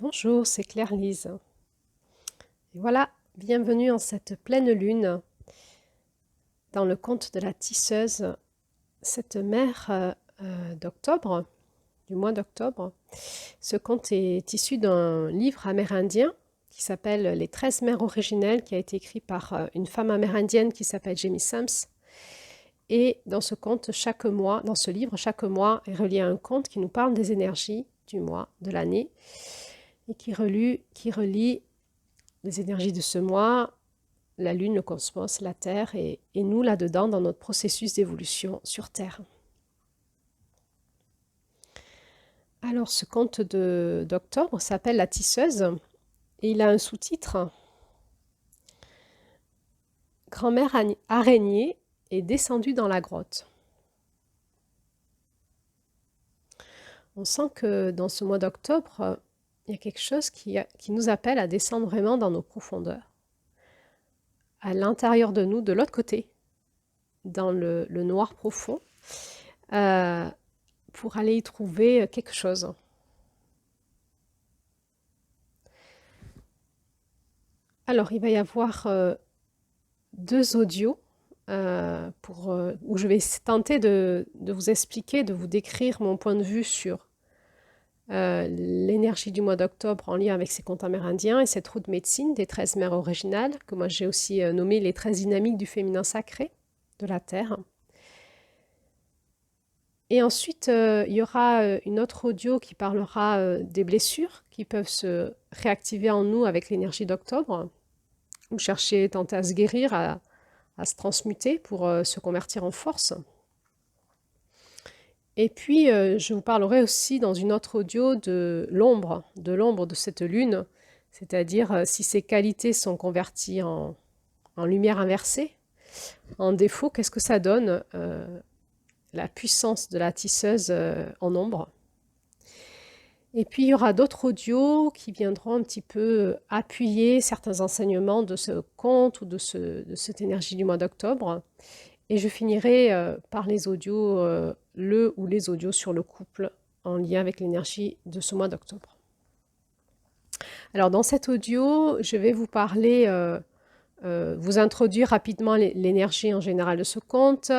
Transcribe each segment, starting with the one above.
Bonjour, c'est Claire-Lise. Et voilà, bienvenue en cette pleine lune dans le conte de la tisseuse, cette mère d'octobre, du mois d'octobre. Ce conte est issu d'un livre amérindien qui s'appelle Les 13 mères originelles, qui a été écrit par une femme amérindienne qui s'appelle Jamie Sams. Et dans ce conte, chaque mois, dans ce livre, chaque mois est relié à un conte qui nous parle des énergies du mois, de l'année, et qui relie les énergies de ce mois, la Lune, le cosmos, la Terre et nous là-dedans dans notre processus d'évolution sur Terre. Alors ce conte d'octobre s'appelle La tisseuse et il a un sous-titre Grand-mère araignée est descendue dans la grotte. On sent que dans ce mois d'octobre, il y a quelque chose qui nous appelle à descendre vraiment dans nos profondeurs, à l'intérieur de nous, de l'autre côté, dans le noir profond, pour aller y trouver quelque chose. Alors, il va y avoir deux audios où je vais tenter de vous expliquer, de vous décrire mon point de vue sur l'énergie du mois d'octobre en lien avec ces contes amérindiens et cette roue de médecine des 13 mères originales, que moi j'ai aussi nommé les 13 dynamiques du féminin sacré de la Terre. Et ensuite, il y aura une autre audio qui parlera des blessures qui peuvent se réactiver en nous avec l'énergie d'octobre, ou chercher, tenter à se guérir, à se transmuter pour se convertir en force. Et puis, je vous parlerai aussi dans une autre audio de l'ombre de cette lune, c'est-à-dire si ces qualités sont converties en lumière inversée, en défaut, qu'est-ce que ça donne la puissance de la tisseuse en ombre. Et puis, il y aura d'autres audios qui viendront un petit peu appuyer certains enseignements de ce conte ou de cette énergie du mois d'octobre. Et je finirai par les audios, le ou les audios sur le couple en lien avec l'énergie de ce mois d'octobre. Alors, dans cet audio, je vais vous parler, vous introduire rapidement l'énergie en général de ce conte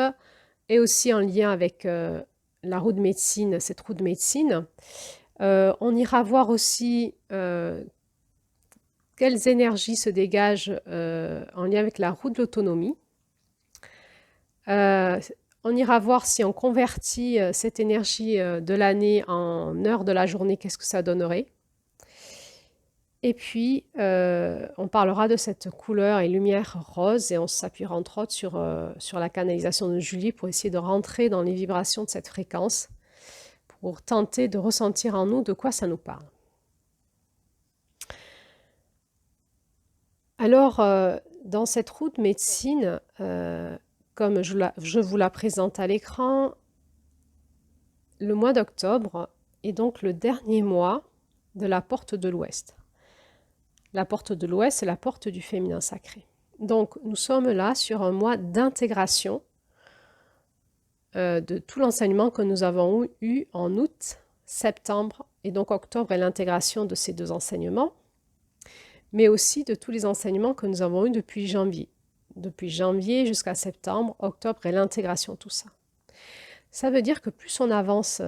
et aussi en lien avec la roue de médecine, cette roue de médecine. On ira voir aussi quelles énergies se dégagent en lien avec la roue de l'autonomie. On ira voir si on convertit cette énergie de l'année en heures de la journée, qu'est-ce que ça donnerait. Et puis, on parlera de cette couleur et lumière rose et on s'appuiera entre autres sur la canalisation de Julie pour essayer de rentrer dans les vibrations de cette fréquence, pour tenter de ressentir en nous de quoi ça nous parle. Alors, dans cette roue de médecine, comme je vous la présente à l'écran, le mois d'octobre est donc le dernier mois de la porte de l'Ouest. La porte de l'Ouest, c'est la porte du féminin sacré. Donc, nous sommes là sur un mois d'intégration de tout l'enseignement que nous avons eu en août, septembre et donc octobre est l'intégration de ces deux enseignements, mais aussi de tous les enseignements que nous avons eus depuis janvier. Depuis janvier jusqu'à septembre, octobre est l'intégration de tout ça. Ça veut dire que plus on avance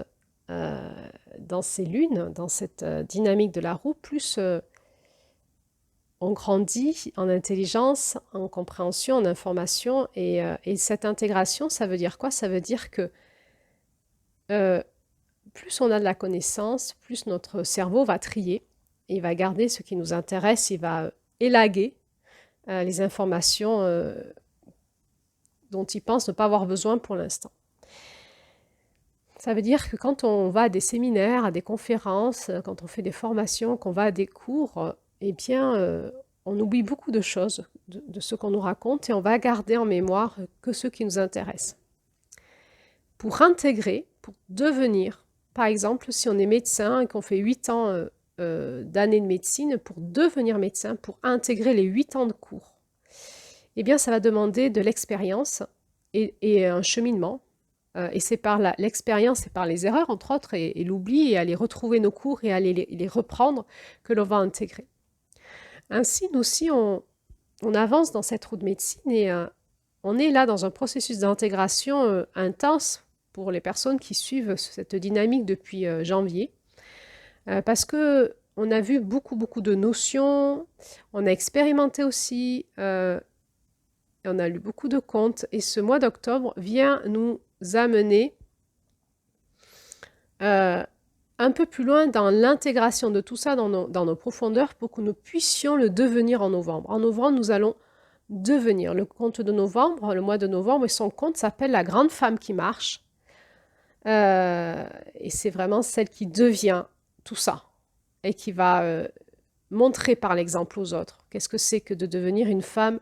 dans ces lunes, dans cette dynamique de la roue, plus on grandit en intelligence, en compréhension, en information. Et cette intégration, ça veut dire quoi? Ça veut dire que plus on a de la connaissance, plus notre cerveau va trier. Il va garder ce qui nous intéresse, il va élaguer les informations dont il pense ne pas avoir besoin pour l'instant. Ça veut dire que quand on va à des séminaires, à des conférences, quand on fait des formations, qu'on va à des cours, eh bien, on oublie beaucoup de choses de ce qu'on nous raconte et on va garder en mémoire que ce qui nous intéresse. Pour intégrer, pour devenir, par exemple, si on est médecin et qu'on fait 8 ans d'années de médecine, pour devenir médecin, pour intégrer les 8 ans de cours, eh bien, ça va demander de l'expérience et un cheminement. et c'est par l'expérience et par les erreurs, entre autres, et l'oubli, et aller retrouver nos cours et aller les reprendre, que l'on va intégrer. Ainsi, nous aussi, on avance dans cette roue de médecine et on est là dans un processus d'intégration intense pour les personnes qui suivent cette dynamique depuis janvier. Parce que on a vu beaucoup, beaucoup de notions, on a expérimenté aussi, on a lu beaucoup de contes, et ce mois d'octobre vient nous amener un peu plus loin dans l'intégration de tout ça dans nos profondeurs pour que nous puissions le devenir en novembre. En novembre, nous allons devenir. Le conte de novembre, le mois de novembre, et son conte s'appelle La grande femme qui marche. Et c'est vraiment celle qui devient tout ça et qui va montrer par l'exemple aux autres qu'est-ce que c'est que de devenir une femme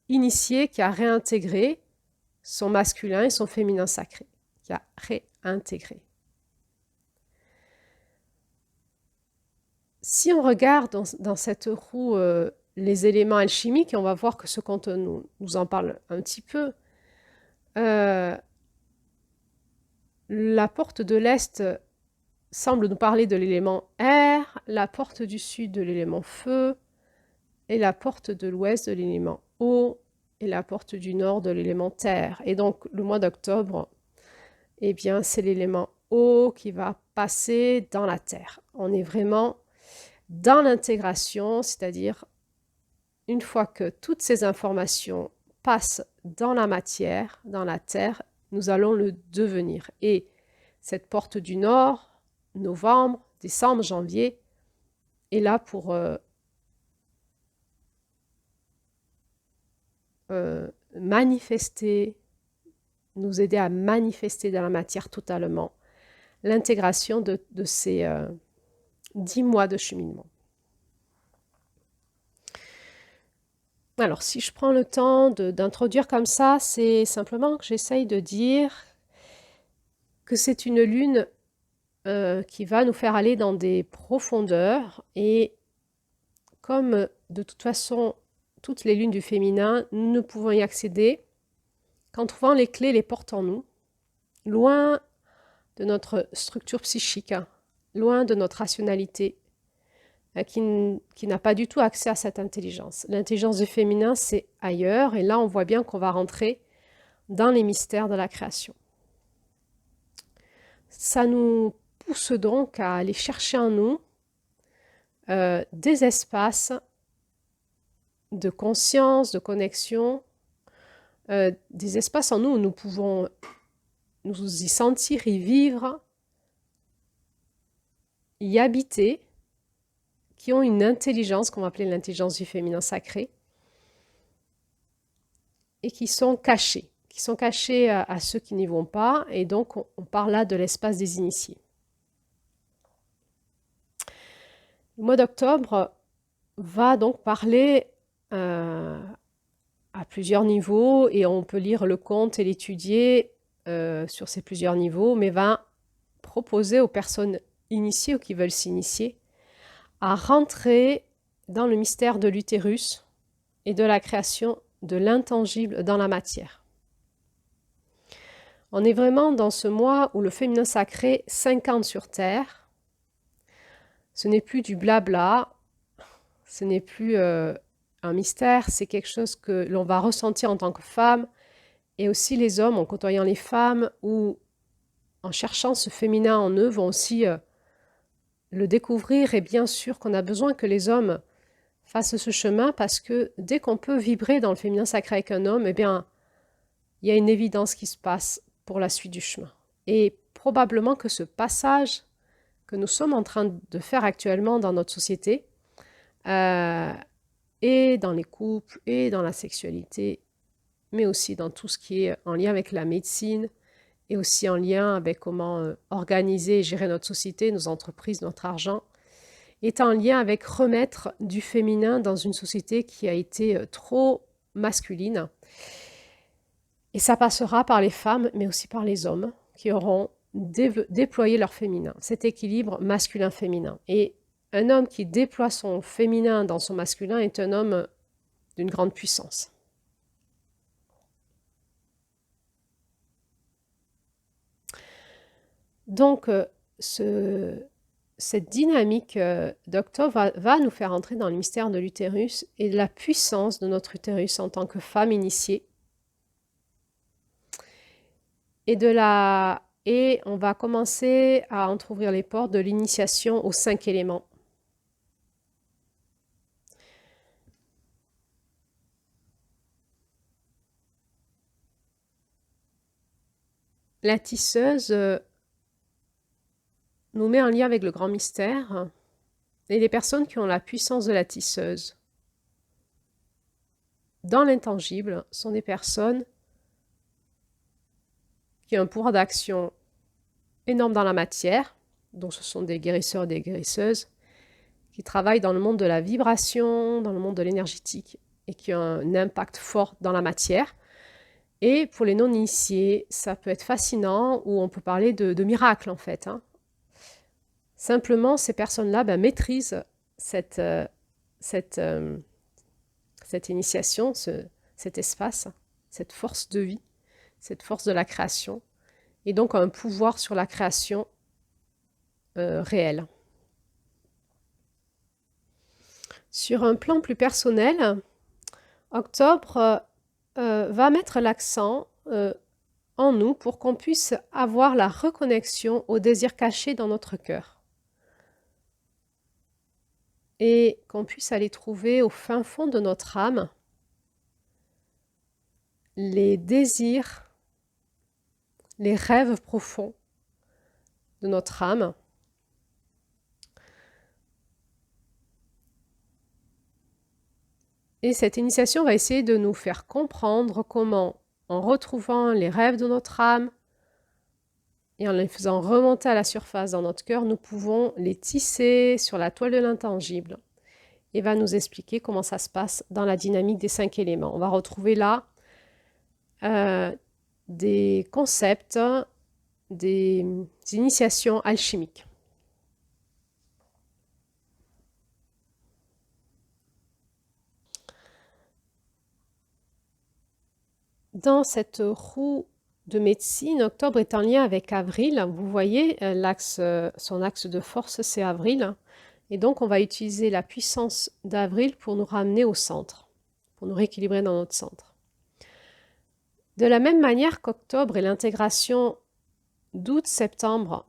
initiée qui a réintégré son masculin et son féminin sacré, qui a réintégré. Si on regarde dans cette roue les éléments alchimiques, et on va voir que ce conte nous en parle un petit peu, la porte de l'Est semble nous parler de l'élément air, la porte du Sud de l'élément feu, et la porte de l'Ouest de l'élément eau, et la porte du Nord de l'élément terre. Et donc, le mois d'octobre, eh bien, c'est l'élément eau qui va passer dans la terre. On est vraiment dans l'intégration, c'est-à-dire une fois que toutes ces informations passent dans la matière, dans la terre, nous allons le devenir. Et cette porte du Nord, novembre, décembre, janvier, est là pour manifester, nous aider à manifester dans la matière totalement l'intégration de ces 10 mois de cheminement. Alors, si je prends le temps d'introduire comme ça, c'est simplement que j'essaye de dire que c'est une lune qui va nous faire aller dans des profondeurs, et comme de toute façon, toutes les lunes du féminin, nous ne pouvons y accéder qu'en trouvant les clés, les portes en nous, loin de notre structure psychique, loin de notre rationalité, qui n'a pas du tout accès à cette intelligence. L'intelligence du féminin, c'est ailleurs, et là, on voit bien qu'on va rentrer dans les mystères de la création. Ça nous pousse donc à aller chercher en nous des espaces de conscience, de connexion, des espaces en nous où nous pouvons nous y sentir, y vivre, y habiter, qui ont une intelligence qu'on va appeler l'intelligence du féminin sacré, et qui sont cachés à ceux qui n'y vont pas, et donc on parle là de l'espace des initiés. Le mois d'octobre va donc parler à plusieurs niveaux, et on peut lire le conte et l'étudier sur ces plusieurs niveaux, mais va proposer aux personnes initiées ou qui veulent s'initier à rentrer dans le mystère de l'utérus et de la création de l'intangible dans la matière. On est vraiment dans ce mois où le féminin sacré s'incarne sur Terre. Ce n'est plus du blabla, ce n'est plus un mystère, c'est quelque chose que l'on va ressentir en tant que femme, et aussi les hommes, en côtoyant les femmes, ou en cherchant ce féminin en eux, vont aussi le découvrir. Et bien sûr qu'on a besoin que les hommes fassent ce chemin, parce que dès qu'on peut vibrer dans le féminin sacré avec un homme, eh bien, il y a une évidence qui se passe pour la suite du chemin. Et probablement que ce passage que nous sommes en train de faire actuellement dans notre société, et dans les couples, et dans la sexualité, mais aussi dans tout ce qui est en lien avec la médecine, et aussi en lien avec comment organiser et gérer notre société, nos entreprises, notre argent, est en lien avec remettre du féminin dans une société qui a été trop masculine. Et ça passera par les femmes, mais aussi par les hommes, qui auront déployé leur féminin, cet équilibre masculin-féminin. Et un homme qui déploie son féminin dans son masculin est un homme d'une grande puissance. Donc, cette dynamique d'octobre va nous faire entrer dans le mystère de l'utérus et de la puissance de notre utérus en tant que femme initiée. Et on va commencer à entrouvrir les portes de l'initiation aux 5 éléments. La tisseuse nous met en lien avec le grand mystère et les personnes qui ont la puissance de la tisseuse dans l'intangible sont des personnes qui ont un pouvoir d'action énorme dans la matière, donc ce sont des guérisseurs et des guérisseuses qui travaillent dans le monde de la vibration, dans le monde de l'énergétique et qui ont un impact fort dans la matière. Et pour les non-initiés, ça peut être fascinant ou on peut parler de miracles en fait. Simplement, ces personnes-là maîtrisent cette initiation, cet espace, cette force de vie, cette force de la création, et donc un pouvoir sur la création réelle. Sur un plan plus personnel, Octobre va mettre l'accent en nous pour qu'on puisse avoir la reconnexion au désir caché dans notre cœur. Et qu'on puisse aller trouver au fin fond de notre âme les désirs, les rêves profonds de notre âme. Et cette initiation va essayer de nous faire comprendre comment, en retrouvant les rêves de notre âme et en les faisant remonter à la surface dans notre cœur, nous pouvons les tisser sur la toile de l'intangible. Et va nous expliquer comment ça se passe dans la dynamique des 5 éléments. On va retrouver là des concepts, des initiations alchimiques. Dans cette roue de médecine, Octobre est en lien avec Avril. Vous voyez, son axe de force, c'est Avril. Et donc, on va utiliser la puissance d'Avril pour nous ramener au centre, pour nous rééquilibrer dans notre centre. De la même manière qu'Octobre est l'intégration d'août-septembre,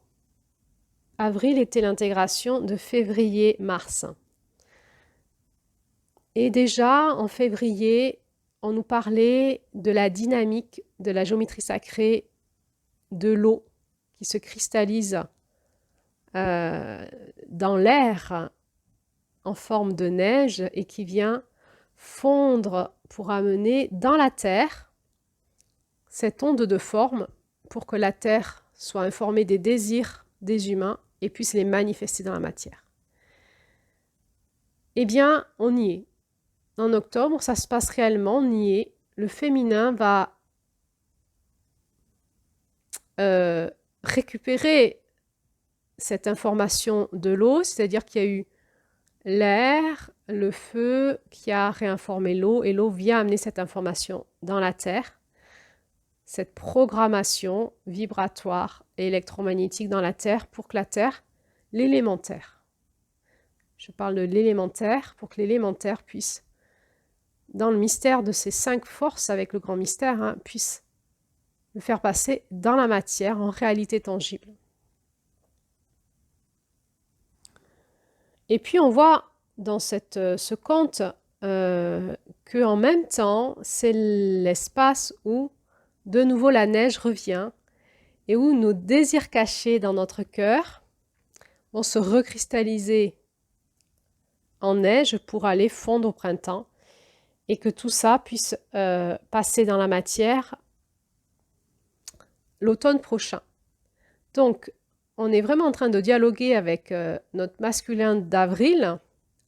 Avril était l'intégration de février-mars. Et déjà, en février, on nous parlait de la dynamique de la géométrie sacrée de l'eau qui se cristallise dans l'air en forme de neige et qui vient fondre pour amener dans la terre cette onde de forme pour que la terre soit informée des désirs des humains et puisse les manifester dans la matière. Eh bien, on y est. En octobre, ça se passe réellement, on y est. Le féminin va récupérer cette information de l'eau, c'est-à-dire qu'il y a eu l'air, le feu qui a réinformé l'eau, et l'eau vient amener cette information dans la Terre, cette programmation vibratoire et électromagnétique dans la Terre pour que la Terre, l'élémentaire, je parle de l'élémentaire, pour que l'élémentaire puisse, dans le mystère de ces 5 forces avec le grand mystère, puisse le faire passer dans la matière en réalité tangible. Et puis on voit dans ce conte qu'en même temps, c'est l'espace où de nouveau la neige revient et où nos désirs cachés dans notre cœur vont se recristalliser en neige pour aller fondre au printemps et que tout ça puisse passer dans la matière l'automne prochain. Donc, on est vraiment en train de dialoguer avec notre masculin d'avril.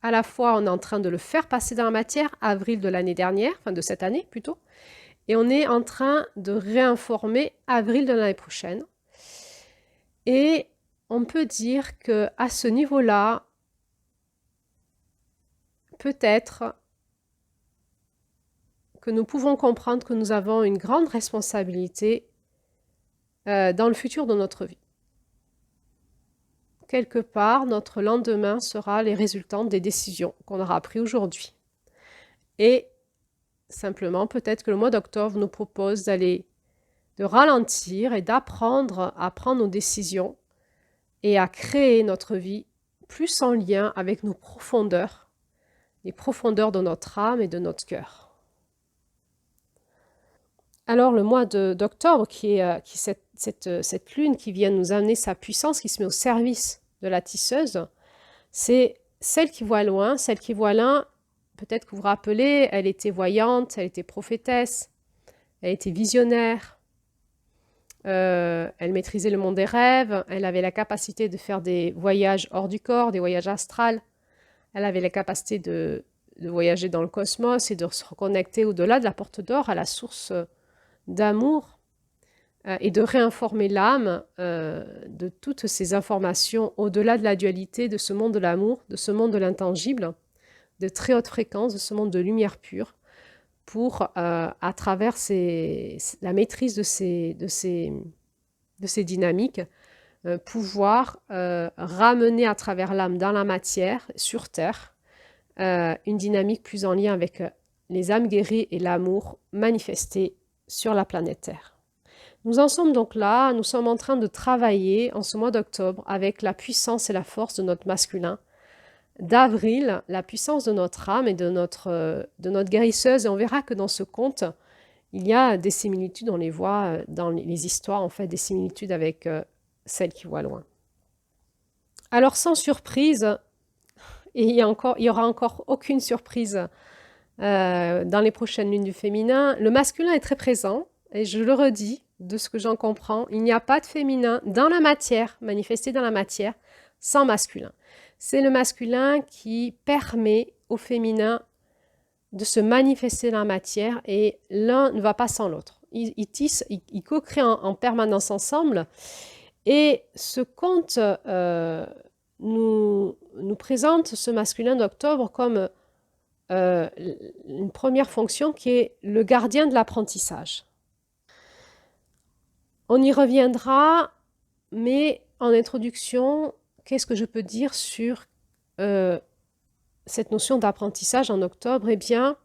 À la fois, on est en train de le faire passer dans la matière, avril de l'année dernière, enfin de cette année plutôt, et on est en train de réinformer avril de l'année prochaine. Et on peut dire qu'à ce niveau-là, peut-être que nous pouvons comprendre que nous avons une grande responsabilité dans le futur de notre vie. quelque part, notre lendemain sera les résultats des décisions qu'on aura prises aujourd'hui. Et simplement, peut-être que le mois d'octobre nous propose de ralentir et d'apprendre à prendre nos décisions et à créer notre vie plus en lien avec nos profondeurs, les profondeurs de notre âme et de notre cœur. Alors le mois d'octobre, qui est cette lune qui vient nous amener sa puissance, qui se met au service de la tisseuse, c'est celle qui voit loin, celle qui voit loin. Peut-être que vous vous rappelez, elle était voyante, elle était prophétesse, elle était visionnaire, elle maîtrisait le monde des rêves, elle avait la capacité de faire des voyages hors du corps, des voyages astrales, elle avait la capacité de voyager dans le cosmos et de se reconnecter au-delà de la porte d'or à la source d'amour et de réinformer l'âme de toutes ces informations au-delà de la dualité de ce monde de l'amour, de ce monde de l'intangible, de très haute fréquence, de ce monde de lumière pure, pour, à travers la maîtrise de ces dynamiques, pouvoir ramener à travers l'âme dans la matière, sur Terre, une dynamique plus en lien avec les âmes guéries et l'amour manifesté sur la planète Terre. Nous en sommes donc là, nous sommes en train de travailler en ce mois d'octobre avec la puissance et la force de notre masculin, d'avril, la puissance de notre âme et de notre guérisseuse, et on verra que dans ce conte, il y a des similitudes, on les voit dans les histoires, en fait, des similitudes avec celle qui voit loin. Alors sans surprise, et il y aura encore aucune surprise dans les prochaines lunes du féminin, le masculin est très présent, et je le redis, de ce que j'en comprends, il n'y a pas de féminin dans la matière, manifesté dans la matière, sans masculin. C'est le masculin qui permet au féminin de se manifester dans la matière et l'un ne va pas sans l'autre. Ils tissent, ils co-créent en permanence ensemble et ce conte nous présente ce masculin d'octobre comme une première fonction qui est le gardien de l'apprentissage. On y reviendra, mais en introduction, qu'est-ce que je peux dire sur cette notion d'apprentissage en octobre? Eh bien,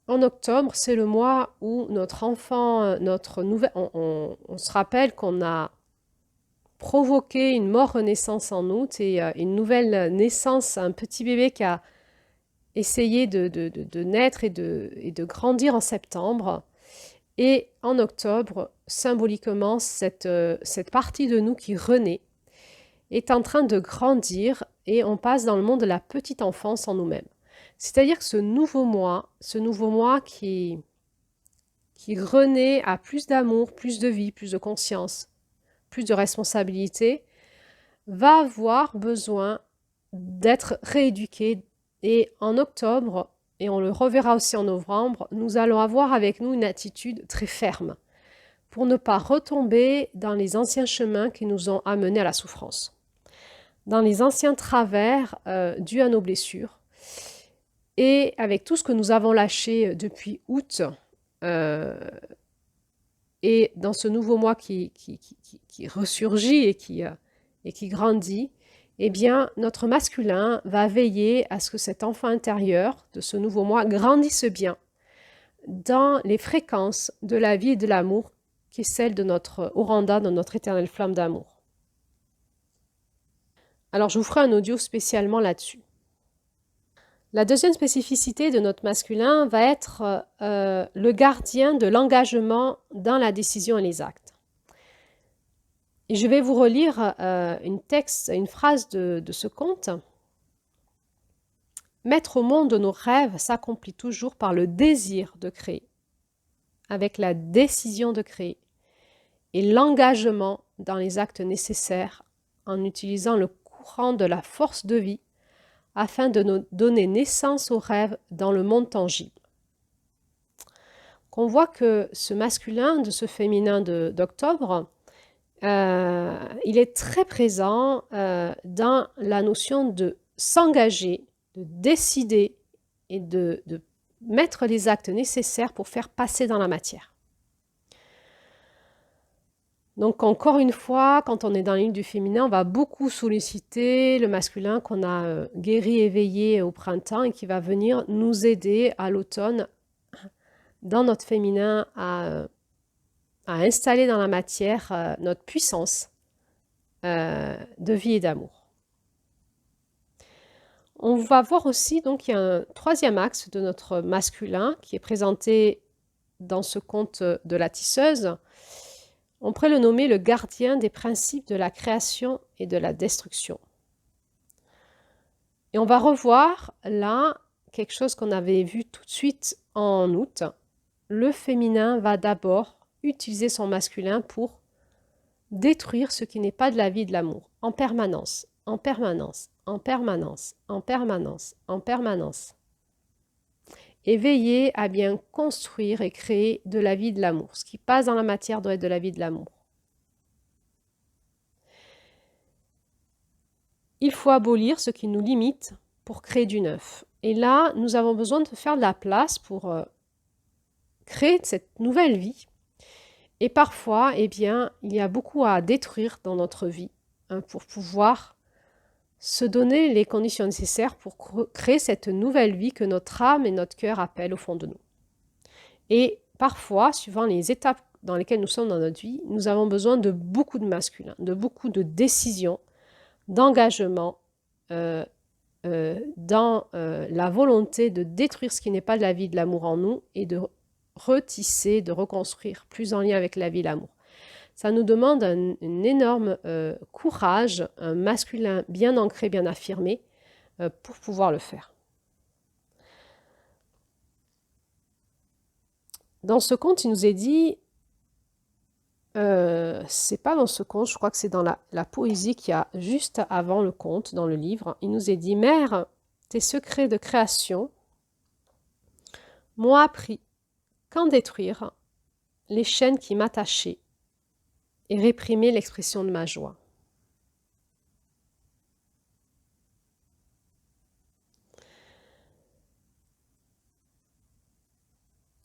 en octobre, c'est le mois où notre enfant, on se rappelle qu'on a provoqué une mort-renaissance en août et une nouvelle naissance, un petit bébé qui a essayé de naître et de grandir en septembre. Et en octobre, symboliquement, cette partie de nous qui renaît est en train de grandir et on passe dans le monde de la petite enfance en nous-mêmes. C'est-à-dire que ce nouveau moi qui renaît à plus d'amour, plus de vie, plus de conscience, plus de responsabilité, va avoir besoin d'être rééduqué. Et en octobre, et on le reverra aussi en novembre, nous allons avoir avec nous une attitude très ferme pour ne pas retomber dans les anciens chemins qui nous ont amenés à la souffrance, dans les anciens travers dus à nos blessures. Et avec tout ce que nous avons lâché depuis août, et dans ce nouveau mois qui ressurgit et qui grandit, eh bien, notre masculin va veiller à ce que cet enfant intérieur de ce nouveau moi grandisse bien dans les fréquences de la vie et de l'amour qui est celle de notre Oranda, de notre éternelle flamme d'amour. Alors, je vous ferai un audio spécialement là-dessus. La deuxième spécificité de notre masculin va être le gardien de l'engagement dans la décision et les actes. Et je vais vous relire une phrase de ce conte. Mettre au monde nos rêves s'accomplit toujours par le désir de créer, avec la décision de créer et l'engagement dans les actes nécessaires en utilisant le courant de la force de vie afin de nous donner naissance aux rêves dans le monde tangible. On voit que ce masculin de ce féminin d'octobre, il est très présent dans la notion de s'engager, de décider et de mettre les actes nécessaires pour faire passer dans la matière. Donc encore une fois, quand on est dans l'île du féminin, on va beaucoup solliciter le masculin qu'on a guéri, éveillé au printemps et qui va venir nous aider à l'automne dans notre féminin à installer dans la matière notre puissance de vie et d'amour. On va voir aussi, donc, il y a un troisième axe de notre masculin qui est présenté dans ce conte de la tisseuse. On pourrait le nommer le gardien des principes de la création et de la destruction. Et on va revoir là quelque chose qu'on avait vu tout de suite en août. Le féminin va d'abord utiliser son masculin pour détruire ce qui n'est pas de la vie et de l'amour, en permanence, en permanence, en permanence, en permanence, en permanence. Et veiller à bien construire et créer de la vie et de l'amour. Ce qui passe dans la matière doit être de la vie et de l'amour. Il faut abolir ce qui nous limite pour créer du neuf. Et là, nous avons besoin de faire de la place pour créer cette nouvelle vie. Et parfois, eh bien, il y a beaucoup à détruire dans notre vie pour pouvoir se donner les conditions nécessaires pour créer cette nouvelle vie que notre âme et notre cœur appellent au fond de nous. Et parfois, suivant les étapes dans lesquelles nous sommes dans notre vie, nous avons besoin de beaucoup de masculin, de beaucoup de décisions, d'engagement dans la volonté de détruire ce qui n'est pas de la vie, de l'amour en nous et de retisser, de reconstruire plus en lien avec la vie et l'amour. Ça nous demande un énorme courage, un masculin bien ancré, bien affirmé, pour pouvoir le faire. Dans ce conte, il nous est dit, c'est pas dans ce conte, je crois que c'est dans la poésie qu'il y a juste avant le conte, dans le livre, il nous est dit, Mère, tes secrets de création m'ont appris qu'en détruire les chaînes qui m'attachaient et réprimer l'expression de ma joie.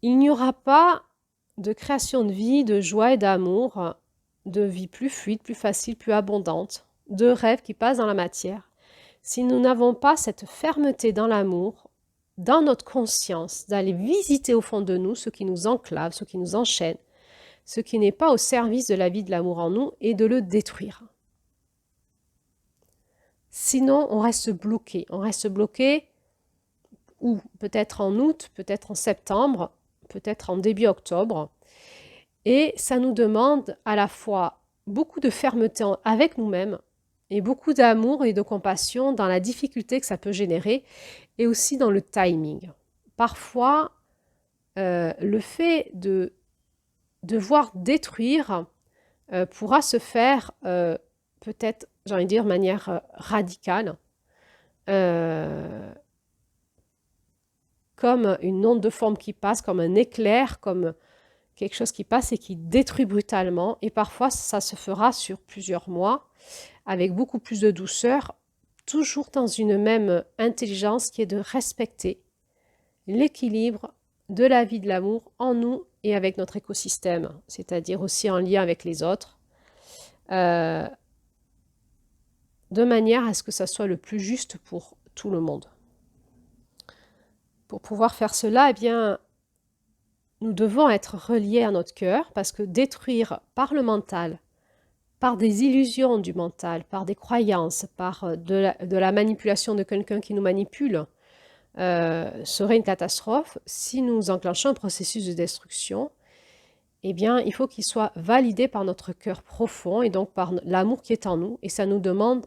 Il n'y aura pas de création de vie, de joie et d'amour, de vie plus fluide, plus facile, plus abondante, de rêves qui passent dans la matière, si nous n'avons pas cette fermeté dans l'amour, dans notre conscience, d'aller visiter au fond de nous ce qui nous enclave, ce qui nous enchaîne, ce qui n'est pas au service de la vie de l'amour en nous et de le détruire. Sinon, on reste bloqué. On reste bloqué, ou peut-être en août, peut-être en septembre, peut-être en début octobre. Et ça nous demande à la fois beaucoup de fermeté avec nous-mêmes et beaucoup d'amour et de compassion dans la difficulté que ça peut générer et aussi dans le timing. Parfois, le fait de devoir détruire pourra se faire peut-être, j'ai envie de dire, de manière radicale, comme une onde de forme qui passe, comme un éclair, comme quelque chose qui passe et qui détruit brutalement. Et parfois, ça se fera sur plusieurs mois, avec beaucoup plus de douceur, toujours dans une même intelligence qui est de respecter l'équilibre de la vie de l'amour en nous et avec notre écosystème, c'est-à-dire aussi en lien avec les autres, de manière à ce que ça soit le plus juste pour tout le monde. Pour pouvoir faire cela, eh bien, nous devons être reliés à notre cœur, parce que détruire par le mental, par des illusions du mental, par des croyances, par de la manipulation de quelqu'un qui nous manipule, serait une catastrophe. Si nous enclenchons un processus de destruction, eh bien, il faut qu'il soit validé par notre cœur profond et donc par l'amour qui est en nous. Et ça nous demande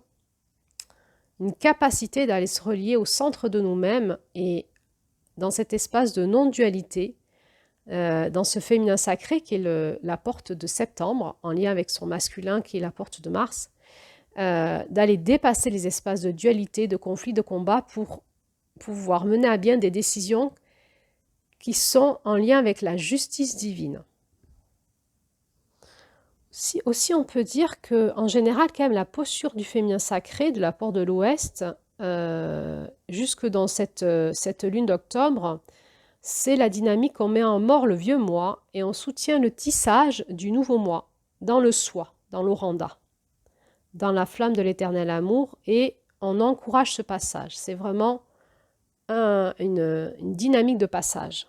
une capacité d'aller se relier au centre de nous-mêmes et dans cet espace de non-dualité, dans ce féminin sacré qui est la porte de septembre, en lien avec son masculin qui est la porte de Mars, d'aller dépasser les espaces de dualité, de conflit, de combat pour pouvoir mener à bien des décisions qui sont en lien avec la justice divine. Aussi, on peut dire qu'en général, quand même, la posture du féminin sacré de la porte de l'Ouest, jusque dans cette lune d'octobre, c'est la dynamique qu'on met en mort le vieux moi et on soutient le tissage du nouveau moi. dans le soi, dans l'oranda, dans la flamme de l'éternel amour, et on encourage ce passage. C'est vraiment une dynamique de passage.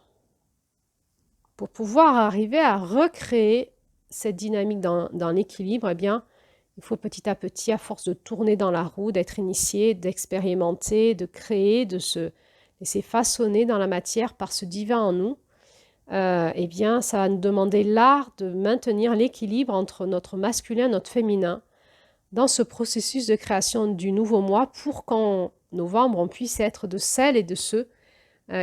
Pour pouvoir arriver à recréer cette dynamique dans l'équilibre, eh bien, il faut petit à petit, à force de tourner dans la roue, d'être initié, d'expérimenter, de créer, de se laisser façonner dans la matière par ce divin en nous, eh bien, ça va nous demander l'art de maintenir l'équilibre entre notre masculin et notre féminin dans ce processus de création du nouveau moi pour qu'en novembre, on puisse être de celles et de ceux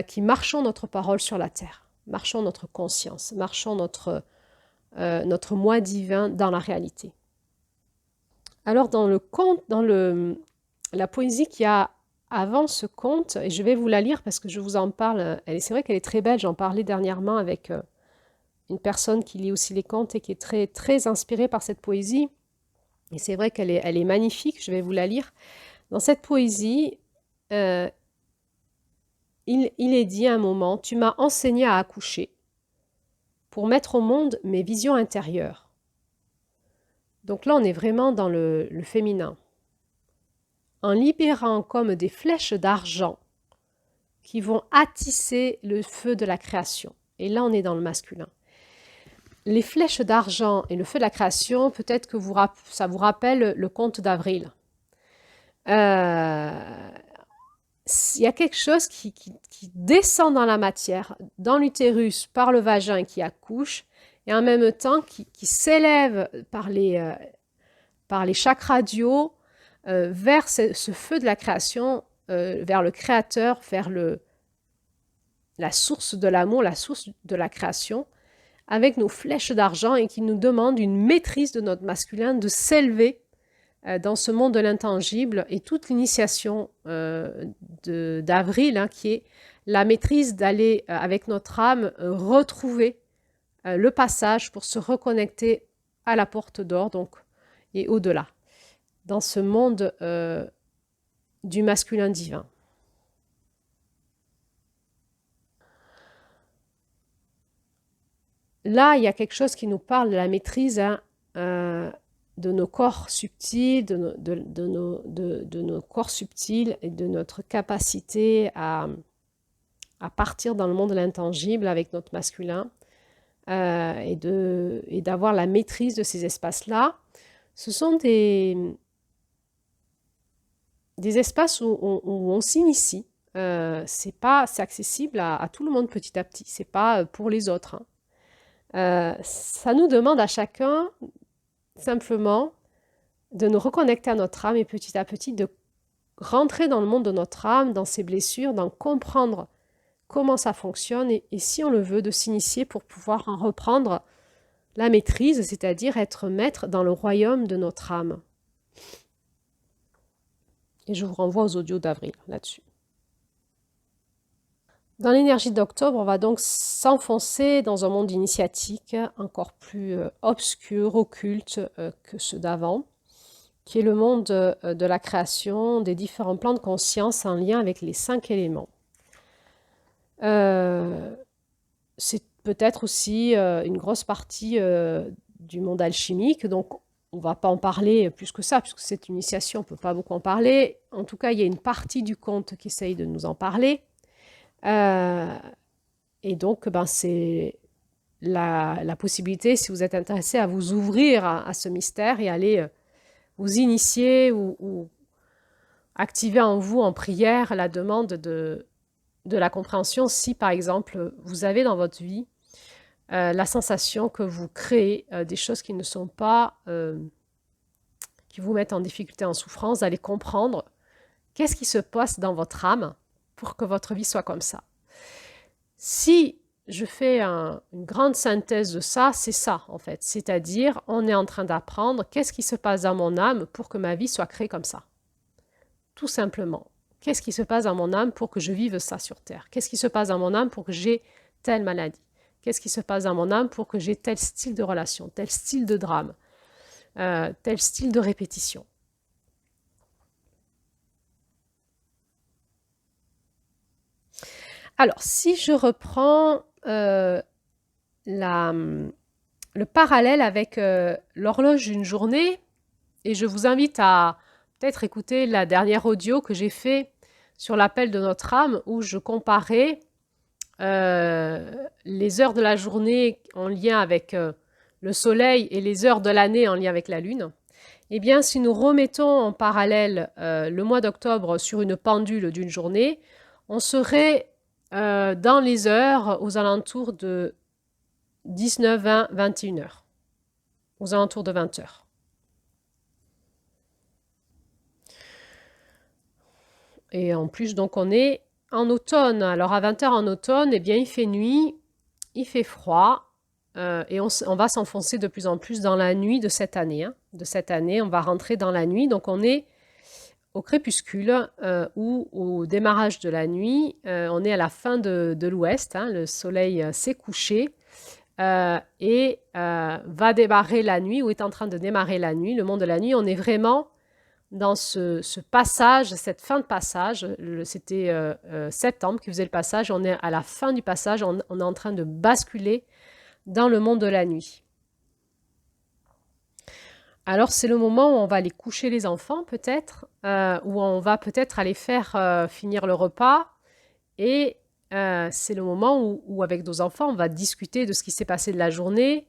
qui marchons notre parole sur la terre, marchons notre conscience, marchons notre moi divin dans la réalité. Alors dans le conte, la poésie qu'il y a avant ce conte, et je vais vous la lire parce que je vous en parle, c'est vrai qu'elle est très belle, j'en parlais dernièrement avec une personne qui lit aussi les contes et qui est très, très inspirée par cette poésie, et c'est vrai qu'elle est magnifique, je vais vous la lire. Dans cette poésie, il est dit à un moment, « Tu m'as enseigné à accoucher pour mettre au monde mes visions intérieures. » Donc là, on est vraiment dans le féminin. En libérant comme des flèches d'argent qui vont attisser le feu de la création. Et là, on est dans le masculin. Les flèches d'argent et le feu de la création, peut-être que ça vous rappelle le conte d'Avril. Il y a quelque chose qui descend dans la matière, dans l'utérus, par le vagin qui accouche, et en même temps qui s'élève par les chakras radiaux vers ce feu de la création, vers le créateur, vers la source de l'amour, la source de la création, avec nos flèches d'argent et qui nous demande une maîtrise de notre masculin, de s'élever dans ce monde de l'intangible, et toute l'initiation d'Avril, qui est la maîtrise d'aller avec notre âme retrouver le passage pour se reconnecter à la porte d'or, donc, et au-delà, dans ce monde du masculin divin. Là, il y a quelque chose qui nous parle de la maîtrise de nos corps subtils, de nos corps subtils et de notre capacité à partir dans le monde de l'intangible avec notre masculin et d'avoir la maîtrise de ces espaces-là. Ce sont des espaces où on s'initie. C'est accessible à tout le monde petit à petit. C'est pas pour les autres. Ça nous demande à chacun simplement de nous reconnecter à notre âme et petit à petit de rentrer dans le monde de notre âme, dans ses blessures, d'en comprendre comment ça fonctionne et si on le veut, de s'initier pour pouvoir en reprendre la maîtrise, c'est-à-dire être maître dans le royaume de notre âme. Et je vous renvoie aux audios d'Avril là-dessus. Dans l'énergie d'octobre, on va donc s'enfoncer dans un monde initiatique encore plus obscur, occulte que ceux d'avant, qui est le monde de la création des différents plans de conscience en lien avec les 5 éléments. C'est peut-être aussi une grosse partie du monde alchimique, donc on ne va pas en parler plus que ça, puisque c'est une initiation, on ne peut pas beaucoup en parler. En tout cas, il y a une partie du conte qui essaye de nous en parler. Et donc, c'est la possibilité, si vous êtes intéressé, à vous ouvrir à ce mystère et aller vous initier ou activer en vous en prière la demande de la compréhension si, par exemple, vous avez dans votre vie la sensation que vous créez des choses qui ne sont pas, qui vous mettent en difficulté, en souffrance, d'aller comprendre qu'est-ce qui se passe dans votre âme pour que votre vie soit comme ça. Si je fais une grande synthèse de ça, c'est ça en fait. C'est-à-dire, on est en train d'apprendre qu'est-ce qui se passe dans mon âme pour que ma vie soit créée comme ça. Tout simplement. Qu'est-ce qui se passe dans mon âme pour que je vive ça sur Terre? Qu'est-ce qui se passe dans mon âme pour que j'ai telle maladie? Qu'est-ce qui se passe dans mon âme pour que j'ai tel style de relation, tel style de drame, tel style de répétition? Alors, si je reprends le parallèle avec l'horloge d'une journée, et je vous invite à peut-être écouter la dernière audio que j'ai fait sur l'appel de notre âme, où je comparais les heures de la journée en lien avec le soleil et les heures de l'année en lien avec la lune. Eh bien, si nous remettons en parallèle le mois d'octobre sur une pendule d'une journée, on serait dans les heures aux alentours de 19, 20, 21 heures, aux alentours de 20 heures. Et en plus, donc, on est en automne. Alors, à 20 heures en automne, eh bien, il fait nuit, il fait froid, et on va s'enfoncer de plus en plus dans la nuit de cette année. De cette année, on va rentrer dans la nuit. Donc, on est au crépuscule ou au démarrage de la nuit. On est à la fin de l'ouest. Le soleil s'est couché et va démarrer la nuit ou est en train de démarrer la nuit, le monde de la nuit. On est vraiment dans ce passage, cette fin de passage. C'était septembre qui faisait le passage. On est à la fin du passage. On est en train de basculer dans le monde de la nuit. Alors, c'est le moment où on va aller coucher les enfants, peut-être, où on va peut-être aller faire finir le repas. Et c'est le moment où, avec nos enfants, on va discuter de ce qui s'est passé de la journée.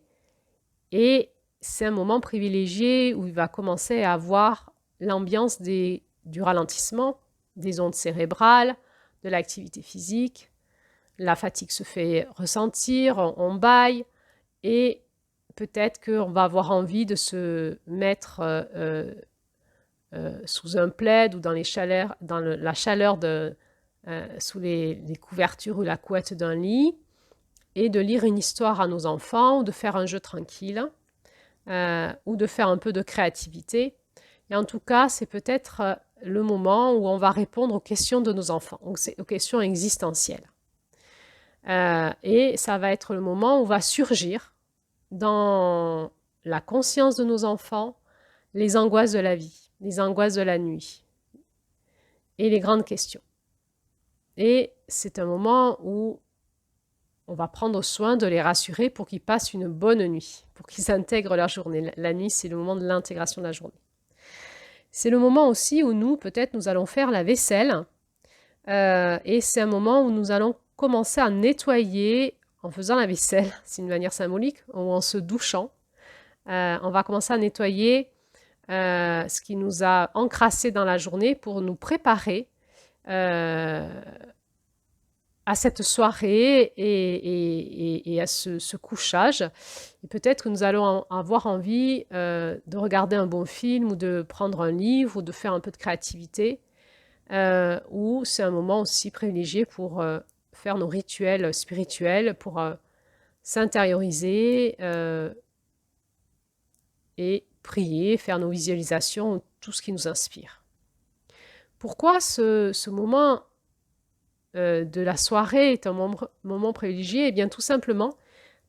Et c'est un moment privilégié où il va commencer à avoir l'ambiance du ralentissement, des ondes cérébrales, de l'activité physique. La fatigue se fait ressentir, on bâille. Et peut-être qu'on va avoir envie de se mettre sous un plaid ou dans la chaleur sous les couvertures ou la couette d'un lit et de lire une histoire à nos enfants ou de faire un jeu tranquille ou de faire un peu de créativité. Et en tout cas, c'est peut-être le moment où on va répondre aux questions de nos enfants, donc c'est aux questions existentielles. Et ça va être le moment où va surgir dans la conscience de nos enfants les angoisses de la vie, les angoisses de la nuit et les grandes questions. Et c'est un moment où on va prendre soin de les rassurer pour qu'ils passent une bonne nuit, pour qu'ils intègrent leur journée. La nuit, c'est le moment de l'intégration de la journée. C'est le moment aussi où nous, peut-être, nous allons faire la vaisselle. Et c'est un moment où nous allons commencer à nettoyer en faisant la vaisselle, c'est une manière symbolique, ou en se douchant. On va commencer à nettoyer ce qui nous a encrassé dans la journée pour nous préparer à cette soirée et à ce couchage. Et peut-être que nous allons avoir envie de regarder un bon film ou de prendre un livre ou de faire un peu de créativité. Ou c'est un moment aussi privilégié pour faire nos rituels spirituels, pour s'intérioriser et prier, faire nos visualisations, tout ce qui nous inspire. Pourquoi ce moment de la soirée est un moment privilégié? Eh bien, tout simplement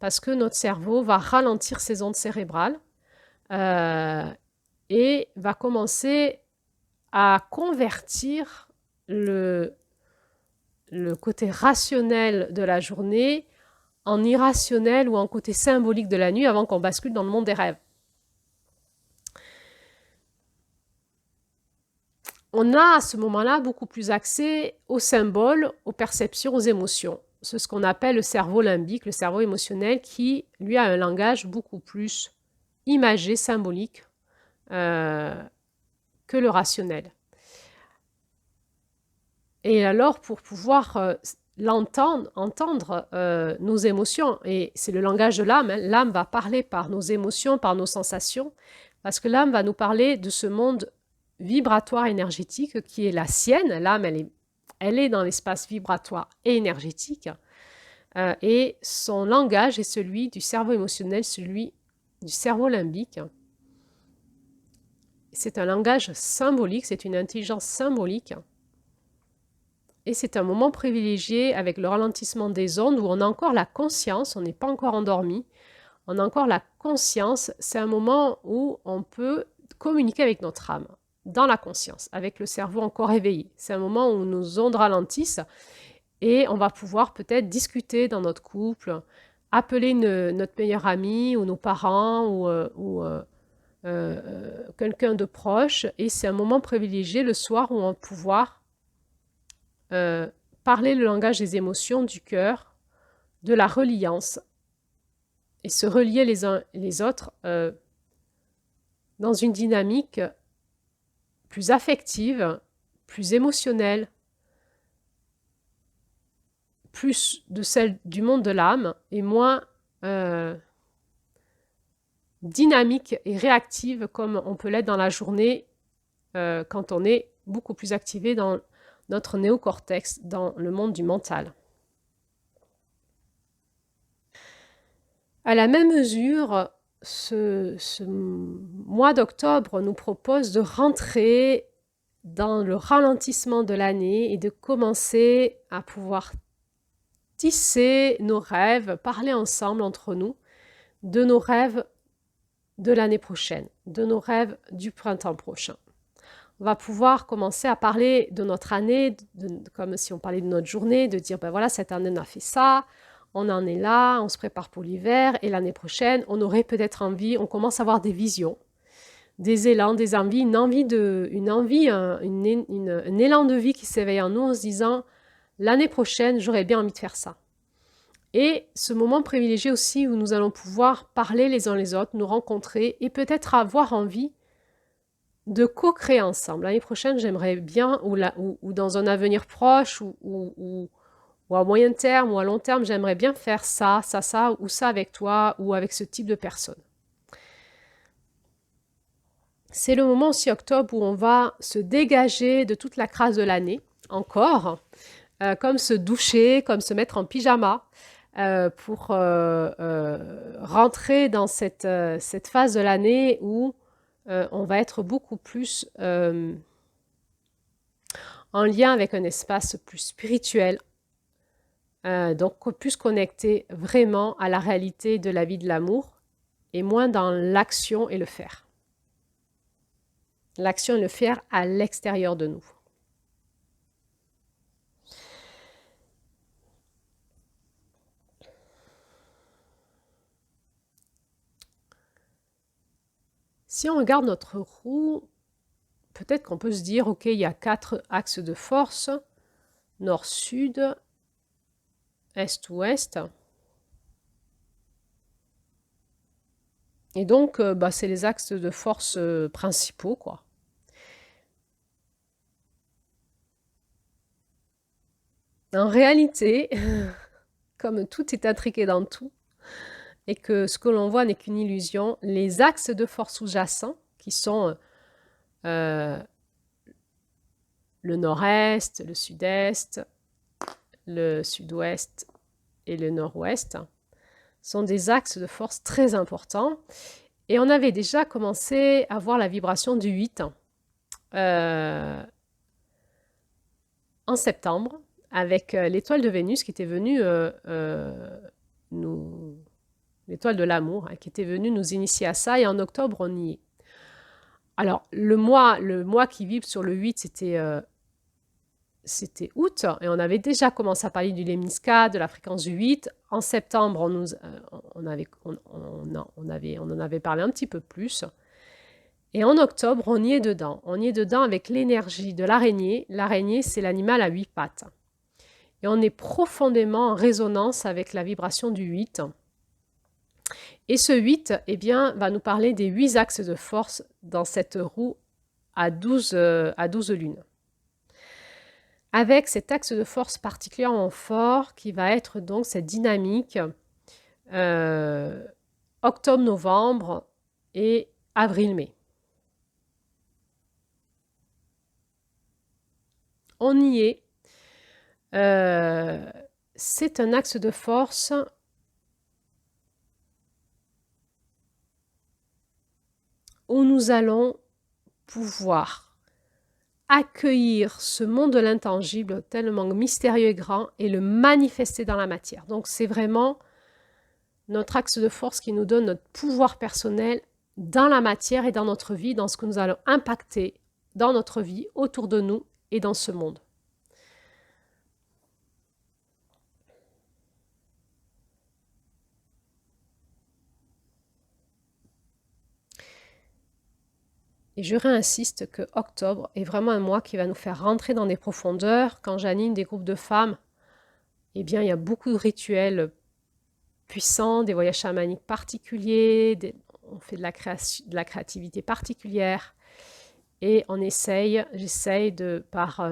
parce que notre cerveau va ralentir ses ondes cérébrales et va commencer à convertir le côté rationnel de la journée en irrationnel ou en côté symbolique de la nuit avant qu'on bascule dans le monde des rêves. On a à ce moment-là beaucoup plus accès aux symboles, aux perceptions, aux émotions. C'est ce qu'on appelle le cerveau limbique, le cerveau émotionnel, qui, lui, a un langage beaucoup plus imagé, symbolique, que le rationnel. Et alors, pour pouvoir entendre nos émotions, et c'est le langage de l'âme, l'âme va parler par nos émotions, par nos sensations, parce que l'âme va nous parler de ce monde vibratoire énergétique qui est la sienne. L'âme, elle est dans l'espace vibratoire et énergétique, et son langage est celui du cerveau émotionnel, celui du cerveau limbique. C'est un langage symbolique, c'est une intelligence symbolique. Et c'est un moment privilégié avec le ralentissement des ondes où on a encore la conscience, on n'est pas encore endormi, on a encore la conscience. C'est un moment où on peut communiquer avec notre âme, dans la conscience, avec le cerveau encore éveillé. C'est un moment où nos ondes ralentissent et on va pouvoir peut-être discuter dans notre couple, appeler notre meilleur ami ou nos parents ou quelqu'un de proche. Et c'est un moment privilégié le soir où on va pouvoir parler le langage des émotions, du cœur, de la reliance et se relier les uns et les autres dans une dynamique plus affective, plus émotionnelle, plus de celle du monde de l'âme et moins dynamique et réactive comme on peut l'être dans la journée quand on est beaucoup plus activé dans notre néocortex, dans le monde du mental. À la même mesure, ce mois d'octobre nous propose de rentrer dans le ralentissement de l'année et de commencer à pouvoir tisser nos rêves, parler ensemble entre nous de nos rêves de l'année prochaine, de nos rêves du printemps prochain. On va pouvoir commencer à parler de notre année, comme si on parlait de notre journée, de dire, ben voilà, cette année on a fait ça, on en est là, on se prépare pour l'hiver, et l'année prochaine, on aurait peut-être envie, on commence à avoir des visions, des élans, des envies, un élan de vie qui s'éveille en nous en se disant, l'année prochaine, j'aurais bien envie de faire ça. Et ce moment privilégié aussi où nous allons pouvoir parler les uns les autres, nous rencontrer et peut-être avoir envie de co-créer ensemble. L'année prochaine, j'aimerais bien, ou dans un avenir proche, ou à moyen terme, ou à long terme, j'aimerais bien faire ça, ou ça avec toi, ou avec ce type de personne. C'est le moment aussi, octobre, où on va se dégager de toute la crasse de l'année, encore, comme se doucher, comme se mettre en pyjama, pour rentrer dans cette phase de l'année où on va être beaucoup plus en lien avec un espace plus spirituel, donc plus connecté vraiment à la réalité de la vie de l'amour et moins dans l'action et le faire. L'action et le faire à l'extérieur de nous. Si on regarde notre roue, peut-être qu'on peut se dire, ok, il y a 4 axes de force, nord-sud, est-ouest. Et donc, c'est les axes de force principaux, quoi. En réalité, comme tout est intriqué dans tout, et que ce que l'on voit n'est qu'une illusion, les axes de force sous-jacents, qui sont le nord-est, le sud-est, le sud-ouest et le nord-ouest, sont des axes de force très importants. Et on avait déjà commencé à voir la vibration du 8 en septembre, avec l'étoile de Vénus qui était venue l'étoile de l'amour, qui était venue nous initier à ça, et en octobre, on y est. Alors, le mois qui vibre sur le 8, c'était août, et on avait déjà commencé à parler du lemniscat, de la fréquence du 8. En septembre, on en avait parlé un petit peu plus. Et en octobre, on y est dedans. On y est dedans avec l'énergie de l'araignée. L'araignée, c'est l'animal à 8 pattes. Et on est profondément en résonance avec la vibration du 8. Et ce 8, va nous parler des 8 axes de force dans cette roue à 12 lunes. Avec cet axe de force particulièrement fort qui va être donc cette dynamique octobre-novembre et avril-mai. On y est. C'est un axe de force où nous allons pouvoir accueillir ce monde de l'intangible tellement mystérieux et grand et le manifester dans la matière. Donc c'est vraiment notre axe de force qui nous donne notre pouvoir personnel dans la matière et dans notre vie, dans ce que nous allons impacter dans notre vie, autour de nous et dans ce monde. Et je réinsiste que octobre est vraiment un mois qui va nous faire rentrer dans des profondeurs. Quand j'anime des groupes de femmes, eh bien, il y a beaucoup de rituels puissants, des voyages chamaniques particuliers, on fait de la créativité particulière. Et j'essaye par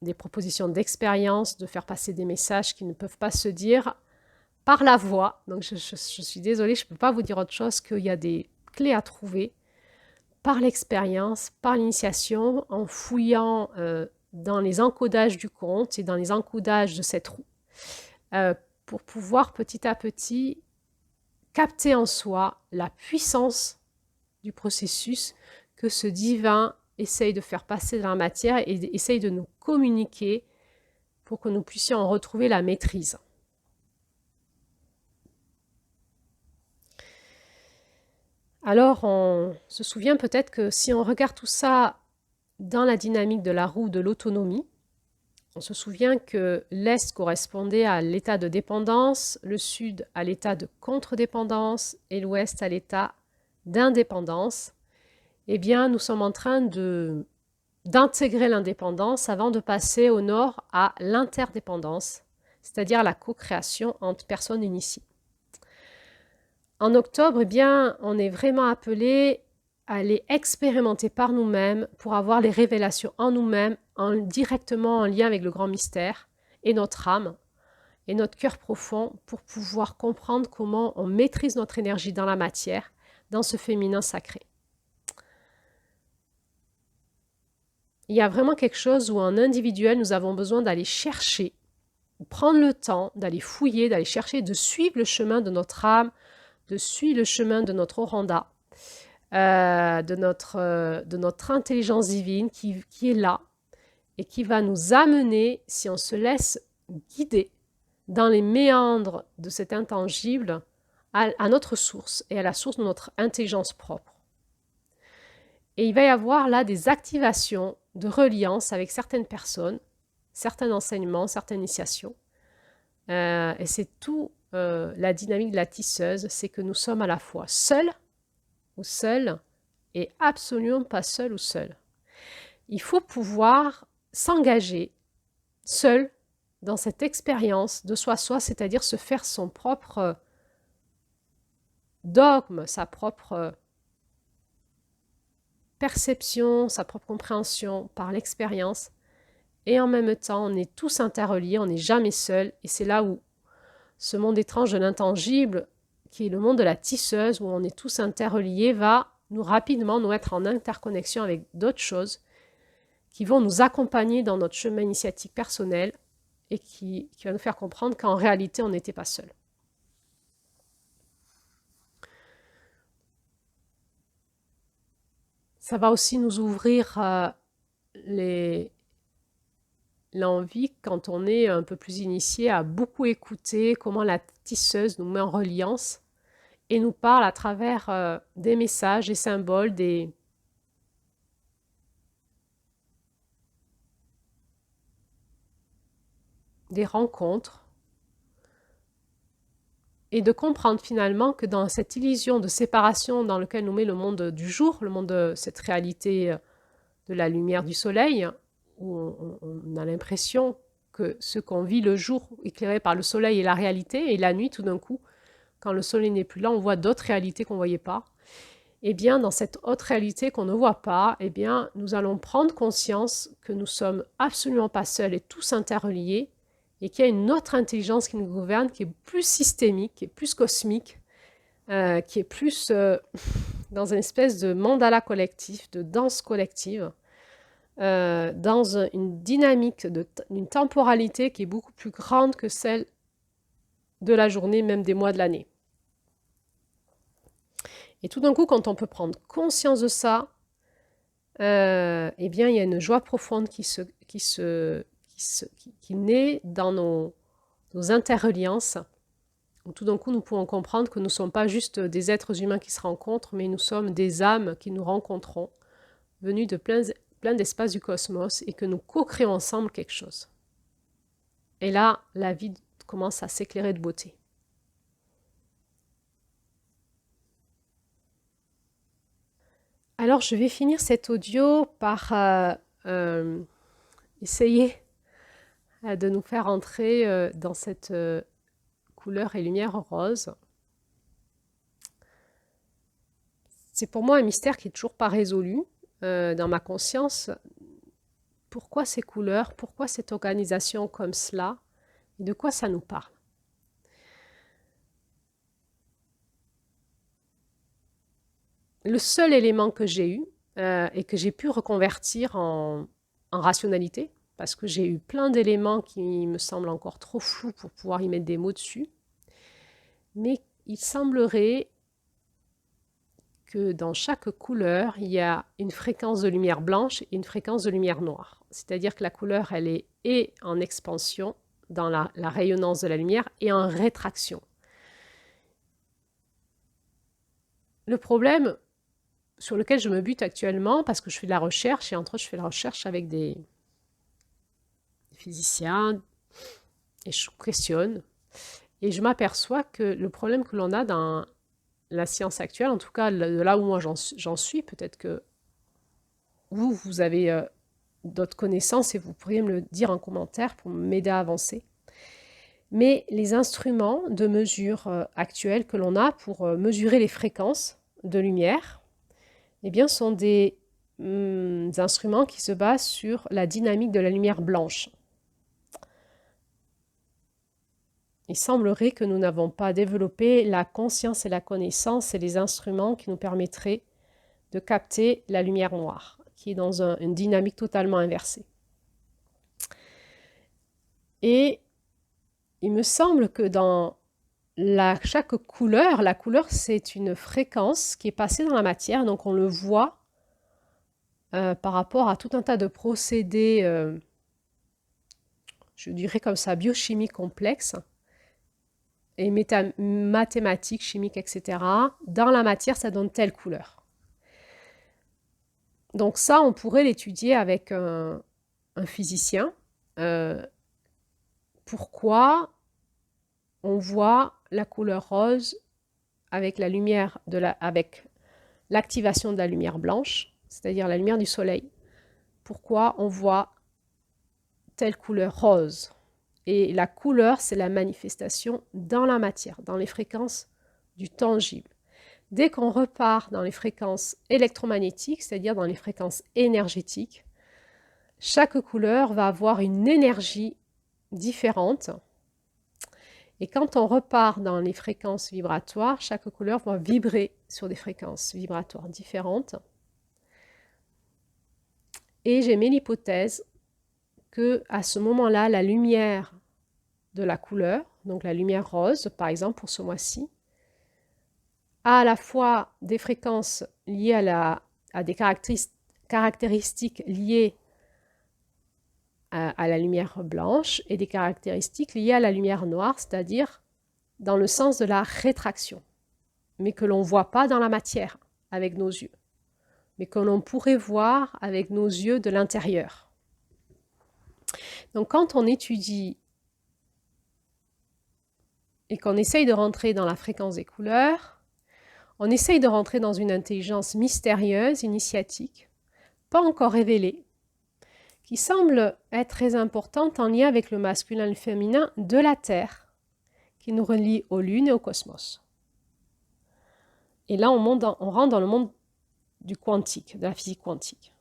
des propositions d'expérience, de faire passer des messages qui ne peuvent pas se dire par la voix. Donc je suis désolée, je ne peux pas vous dire autre chose qu'il y a des clés à trouver par l'expérience, par l'initiation, en fouillant dans les encodages du conte et dans les encodages de cette roue, pour pouvoir petit à petit capter en soi la puissance du processus que ce divin essaye de faire passer dans la matière et essaye de nous communiquer pour que nous puissions en retrouver la maîtrise. Alors, on se souvient peut-être que si on regarde tout ça dans la dynamique de la roue de l'autonomie, on se souvient que l'Est correspondait à l'état de dépendance, le Sud à l'état de contre-dépendance et l'Ouest à l'état d'indépendance. Eh bien, nous sommes en train d'intégrer l'indépendance avant de passer au Nord à l'interdépendance, c'est-à-dire la co-création entre personnes initiées. En octobre, eh bien, on est vraiment appelé à les expérimenter par nous-mêmes pour avoir les révélations en nous-mêmes, directement en lien avec le grand mystère et notre âme et notre cœur profond pour pouvoir comprendre comment on maîtrise notre énergie dans la matière, dans ce féminin sacré. Il y a vraiment quelque chose où en individuel, nous avons besoin d'aller chercher, prendre le temps, d'aller fouiller, d'aller chercher, de suivre le chemin de notre âme, de suivre le chemin de notre Oranda, de notre intelligence divine qui est là et qui va nous amener, si on se laisse guider dans les méandres de cet intangible, à notre source et à la source de notre intelligence propre. Et il va y avoir là des activations de reliance avec certaines personnes, certains enseignements, certaines initiations. Et c'est tout la dynamique de la tisseuse, c'est que nous sommes à la fois seuls ou seuls et absolument pas seuls ou seuls. Il faut pouvoir s'engager seul dans cette expérience de soi-soi, c'est-à-dire se faire son propre dogme, sa propre perception, sa propre compréhension par l'expérience. Et en même temps, on est tous interreliés, on n'est jamais seul. Et c'est là où ce monde étrange de l'intangible, qui est le monde de la tisseuse, où on est tous interreliés, va rapidement nous mettre en interconnexion avec d'autres choses qui vont nous accompagner dans notre chemin initiatique personnel et qui va nous faire comprendre qu'en réalité, on n'était pas seul. Ça va aussi nous ouvrir l'envie, quand on est un peu plus initié, à beaucoup écouter comment la tisseuse nous met en reliance et nous parle à travers des messages, des symboles, des rencontres, et de comprendre finalement que dans cette illusion de séparation dans laquelle nous met le monde du jour, le monde de cette réalité de la lumière du soleil, où on a l'impression que ce qu'on vit le jour éclairé par le soleil est la réalité, et la nuit, tout d'un coup, quand le soleil n'est plus là, on voit d'autres réalités qu'on ne voyait pas. Eh bien, dans cette autre réalité qu'on ne voit pas, eh bien, nous allons prendre conscience que nous sommes absolument pas seuls et tous interreliés, et qu'il y a une autre intelligence qui nous gouverne, qui est plus systémique, qui est plus cosmique, qui est plus dans une espèce de mandala collectif, de danse collective, dans une dynamique d'une temporalité qui est beaucoup plus grande que celle de la journée, même des mois de l'année. Et tout d'un coup, quand on peut prendre conscience de ça, eh bien, il y a une joie profonde qui naît dans nos interreliances. Tout d'un coup, nous pouvons comprendre que nous ne sommes pas juste des êtres humains qui se rencontrent, mais nous sommes des âmes qui nous rencontrons, venues de plein d'espaces du cosmos, et que nous co-créons ensemble quelque chose. Et là, la vie commence à s'éclairer de beauté. Alors, je vais finir cet audio par essayer de nous faire entrer dans cette couleur et lumière rose. C'est pour moi un mystère qui n'est toujours pas résolu dans ma conscience. Pourquoi ces couleurs? Pourquoi cette organisation comme cela? Et de quoi ça nous parle? Le seul élément que j'ai eu et que j'ai pu reconvertir en rationalité, parce que j'ai eu plein d'éléments qui me semblent encore trop flous pour pouvoir y mettre des mots dessus, mais il semblerait que dans chaque couleur, il y a une fréquence de lumière blanche et une fréquence de lumière noire. C'est-à-dire que la couleur, elle est et en expansion dans la rayonnance de la lumière et en rétraction. Le problème sur lequel je me bute actuellement, parce que je fais de la recherche, et entre autres je fais de la recherche avec des physiciens, et je questionne, et je m'aperçois que le problème que l'on a dans la science actuelle, en tout cas de là où moi j'en suis, peut-être que vous avez d'autres connaissances et vous pourriez me le dire en commentaire pour m'aider à avancer. Mais les instruments de mesure actuels que l'on a pour mesurer les fréquences de lumière, eh bien, sont des instruments qui se basent sur la dynamique de la lumière blanche. Il semblerait que nous n'avons pas développé la conscience et la connaissance et les instruments qui nous permettraient de capter la lumière noire, qui est dans une dynamique totalement inversée. Et il me semble que dans chaque couleur, la couleur c'est une fréquence qui est passée dans la matière, donc on le voit par rapport à tout un tas de procédés, je dirais comme ça, biochimie complexes et mathématiques, chimiques, etc. Dans la matière, ça donne telle couleur. Donc ça, on pourrait l'étudier avec un physicien. Pourquoi on voit la couleur rose avec la lumière avec l'activation de la lumière blanche, c'est-à-dire la lumière du soleil. Pourquoi on voit telle couleur rose? Et la couleur, c'est la manifestation dans la matière, dans les fréquences du tangible. Dès qu'on repart dans les fréquences électromagnétiques, c'est-à-dire dans les fréquences énergétiques, chaque couleur va avoir une énergie différente. Et quand on repart dans les fréquences vibratoires, chaque couleur va vibrer sur des fréquences vibratoires différentes. Et j'ai mis l'hypothèse que à ce moment-là, la lumière de la couleur, donc la lumière rose, par exemple pour ce mois-ci, a à la fois des fréquences liées à des caractéristiques liées à la lumière blanche et des caractéristiques liées à la lumière noire, c'est-à-dire dans le sens de la rétraction, mais que l'on ne voit pas dans la matière avec nos yeux, mais que l'on pourrait voir avec nos yeux de l'intérieur. Donc quand on étudie et qu'on essaye de rentrer dans la fréquence des couleurs, on essaye de rentrer dans une intelligence mystérieuse, initiatique, pas encore révélée, qui semble être très importante en lien avec le masculin et le féminin de la Terre, qui nous relie aux lunes et au cosmos. Et là, on rentre dans le monde du quantique, de la physique quantique.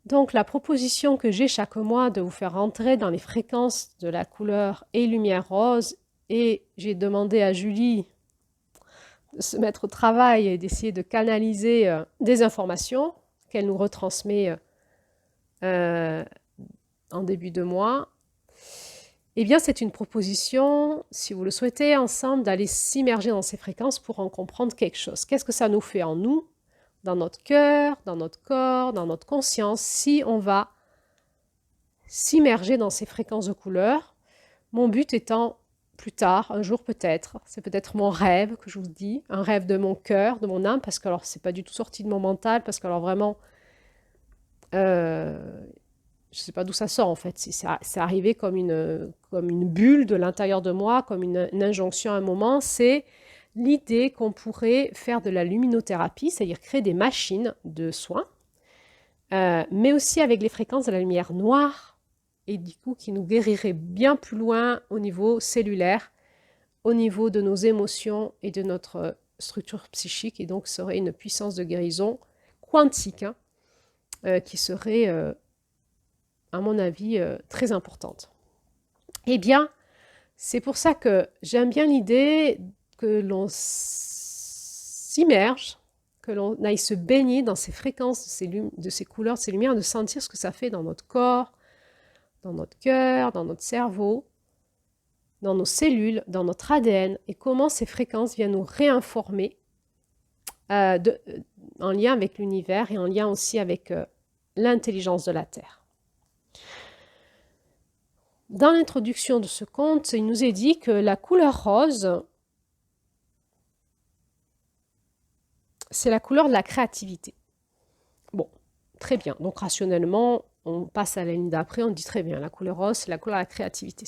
Donc, la proposition que j'ai chaque mois de vous faire rentrer dans les fréquences de la couleur et lumière rose, et j'ai demandé à Julie de se mettre au travail et d'essayer de canaliser des informations qu'elle nous retransmet en début de mois, eh bien c'est une proposition, si vous le souhaitez, ensemble, d'aller s'immerger dans ces fréquences pour en comprendre quelque chose. Qu'est-ce que ça nous fait en nous, dans notre cœur, dans notre corps, dans notre conscience, si on va s'immerger dans ces fréquences de couleurs? Mon but étant, plus tard, un jour peut-être, c'est peut-être mon rêve que je vous dis, un rêve de mon cœur, de mon âme, parce que alors c'est pas du tout sorti de mon mental, parce que alors vraiment, je sais pas d'où ça sort en fait, c'est arrivé comme une bulle de l'intérieur de moi, comme une injonction à un moment, c'est l'idée qu'on pourrait faire de la luminothérapie, c'est-à-dire créer des machines de soins, mais aussi avec les fréquences de la lumière noire, et du coup qui nous guérirait bien plus loin au niveau cellulaire, au niveau de nos émotions et de notre structure psychique, et donc serait une puissance de guérison quantique, hein, qui serait, à mon avis, très importante. Eh bien, c'est pour ça que j'aime bien l'idée que l'on s'immerge, que l'on aille se baigner dans ces fréquences, de ces couleurs, de ces lumières, de sentir ce que ça fait dans notre corps, dans notre cœur, dans notre cerveau, dans nos cellules, dans notre ADN, et comment ces fréquences viennent nous réinformer en lien avec l'univers et en lien aussi avec l'intelligence de la Terre. Dans l'introduction de ce conte, il nous est dit que la couleur rose, c'est la couleur de la créativité. Bon, très bien. Donc rationnellement, on passe à la ligne d'après, on dit très bien, la couleur rose, c'est la couleur de la créativité.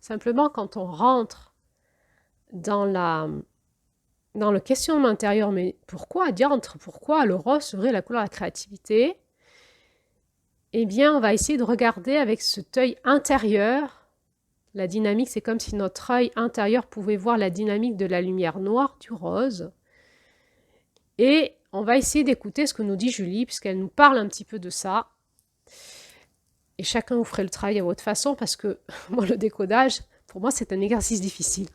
Simplement, quand on rentre dans le questionnement intérieur, mais pourquoi diantre, pourquoi le rose serait la couleur de la créativité? Eh bien, on va essayer de regarder avec cet œil intérieur. La dynamique, c'est comme si notre œil intérieur pouvait voir la dynamique de la lumière noire du rose. Et on va essayer d'écouter ce que nous dit Julie, puisqu'elle nous parle un petit peu de ça. Et chacun vous ferez le travail à votre façon, parce que moi, le décodage, pour moi, c'est un exercice difficile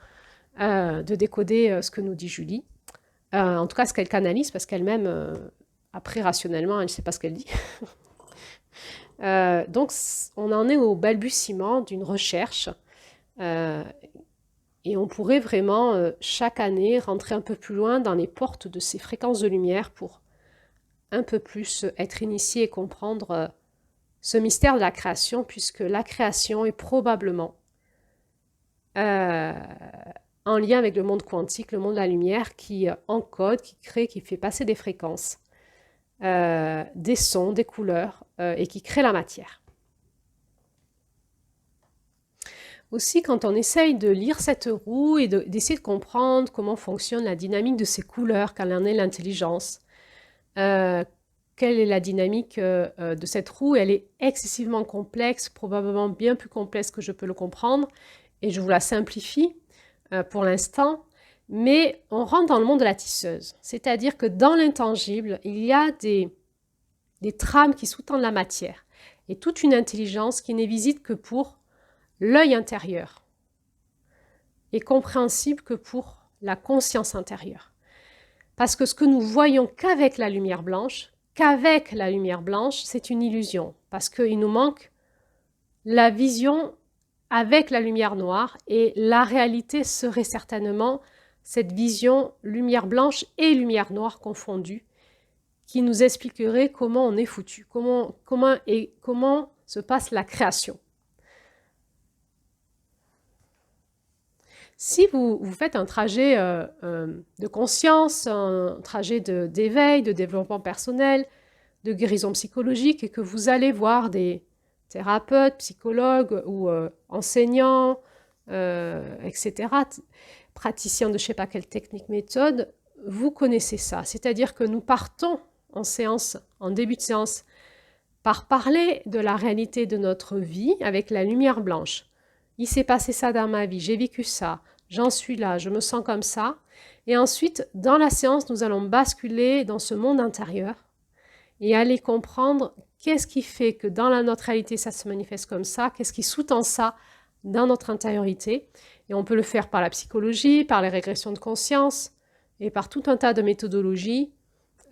de décoder ce que nous dit Julie. En tout cas, ce qu'elle canalise, parce qu'elle-même, après, rationnellement, elle ne sait pas ce qu'elle dit. Donc, on en est au balbutiement d'une recherche et on pourrait vraiment, chaque année, rentrer un peu plus loin dans les portes de ces fréquences de lumière pour un peu plus être initié et comprendre ce mystère de la création, puisque la création est probablement en lien avec le monde quantique, le monde de la lumière, qui encode, qui crée, qui fait passer des fréquences, des sons, des couleurs, et qui crée la matière. Aussi, quand on essaye de lire cette roue et d'essayer de comprendre comment fonctionne la dynamique de ces couleurs, quelle en est l'intelligence, quelle est la dynamique de cette roue, elle est excessivement complexe, probablement bien plus complexe que je peux le comprendre, et je vous la simplifie pour l'instant, mais on rentre dans le monde de la tisseuse, c'est-à-dire que dans l'intangible, il y a des trames qui sous-tendent la matière, et toute une intelligence qui n'est visible que pour l'œil intérieur est compréhensible que pour la conscience intérieure. Parce que ce que nous voyons qu'avec la lumière blanche, c'est une illusion. Parce qu'il nous manque la vision avec la lumière noire et la réalité serait certainement cette vision lumière blanche et lumière noire confondues qui nous expliquerait comment on est foutu, comment se passe la création. Si vous faites un trajet de conscience, un trajet d'éveil, de développement personnel, de guérison psychologique, et que vous allez voir des thérapeutes, psychologues ou enseignants, etc., praticiens de je ne sais pas quelle technique, méthode, vous connaissez ça. C'est-à-dire que nous partons en séance, en début de séance, par parler de la réalité de notre vie avec la lumière blanche. Il s'est passé ça dans ma vie, j'ai vécu ça, j'en suis là, je me sens comme ça. Et ensuite, dans la séance, nous allons basculer dans ce monde intérieur et aller comprendre qu'est-ce qui fait que dans notre réalité, ça se manifeste comme ça, qu'est-ce qui sous-tend ça dans notre intériorité. Et on peut le faire par la psychologie, par les régressions de conscience et par tout un tas de méthodologies.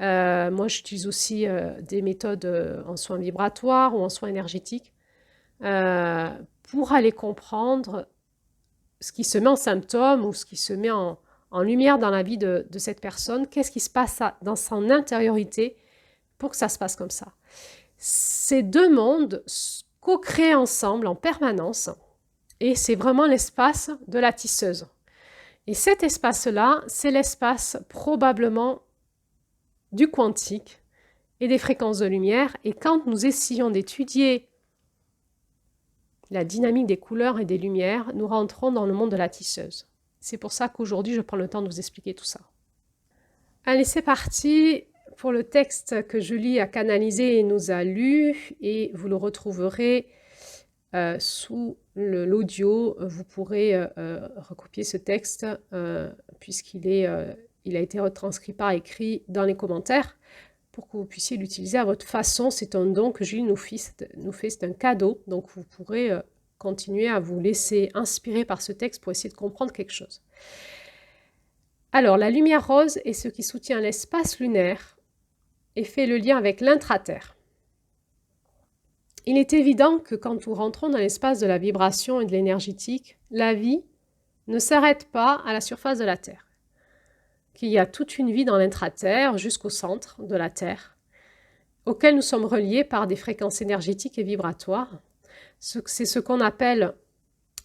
Moi, j'utilise aussi des méthodes en soins vibratoires ou en soins énergétiques pour aller comprendre ce qui se met en symptôme ou ce qui se met en lumière dans la vie de cette personne, qu'est-ce qui se passe dans son intériorité pour que ça se passe comme ça. Ces deux mondes co-créent ensemble en permanence et c'est vraiment l'espace de la tisseuse. Et cet espace-là, c'est l'espace probablement du quantique et des fréquences de lumière. Et quand nous essayons d'étudier la dynamique des couleurs et des lumières, nous rentrons dans le monde de la tisseuse. C'est pour ça qu'aujourd'hui, je prends le temps de vous expliquer tout ça. Allez, c'est parti pour le texte que Julie a canalisé et nous a lu, et vous le retrouverez sous l'audio. Vous pourrez recopier ce texte puisqu'il il a été retranscrit par écrit dans les commentaires pour que vous puissiez l'utiliser à votre façon. C'est un don que Julie nous fait, c'est un cadeau, donc vous pourrez continuer à vous laisser inspirer par ce texte pour essayer de comprendre quelque chose. Alors, la lumière rose est ce qui soutient l'espace lunaire et fait le lien avec l'intraterre. Il est évident que quand nous rentrons dans l'espace de la vibration et de l'énergétique, la vie ne s'arrête pas à la surface de la Terre, qu'il y a toute une vie dans l'intraterre jusqu'au centre de la Terre, auquel nous sommes reliés par des fréquences énergétiques et vibratoires. C'est ce qu'on appelle,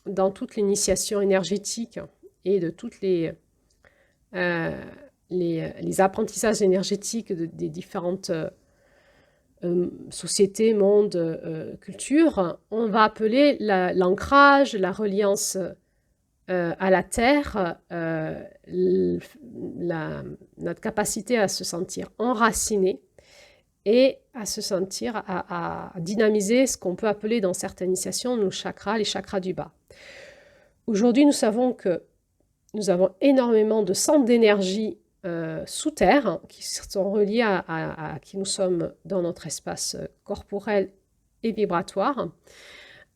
dans toute l'initiation énergétique et de toutes les apprentissages énergétiques des différentes sociétés, mondes, cultures, on va appeler l'ancrage, la reliance à la Terre, notre capacité à se sentir enraciné et à se sentir, à dynamiser ce qu'on peut appeler dans certaines initiations nos chakras, les chakras du bas. Aujourd'hui, nous savons que nous avons énormément de centres d'énergie sous terre qui sont reliés à qui nous sommes dans notre espace corporel et vibratoire.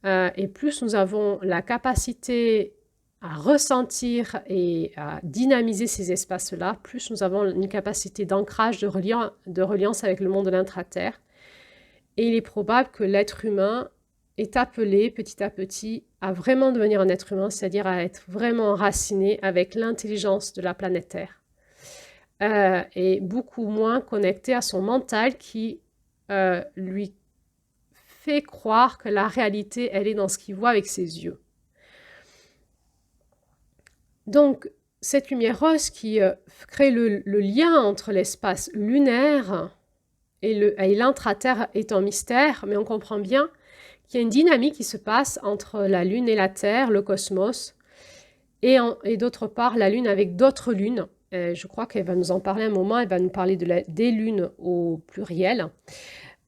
Et plus nous avons la capacité à ressentir et à dynamiser ces espaces-là, plus nous avons une capacité d'ancrage, de reliance avec le monde de l'intraterre. Et il est probable que l'être humain est appelé petit à petit à vraiment devenir un être humain, c'est-à-dire à être vraiment enraciné avec l'intelligence de la planète Terre. Et beaucoup moins connecté à son mental qui lui fait croire que la réalité, elle est dans ce qu'il voit avec ses yeux. Donc, cette lumière rose qui crée le lien entre l'espace lunaire et l'intraterre est un mystère, mais on comprend bien qu'il y a une dynamique qui se passe entre la Lune et la Terre, le cosmos, et d'autre part la Lune avec d'autres lunes. Je crois qu'elle va nous en parler un moment, elle va nous parler des lunes au pluriel.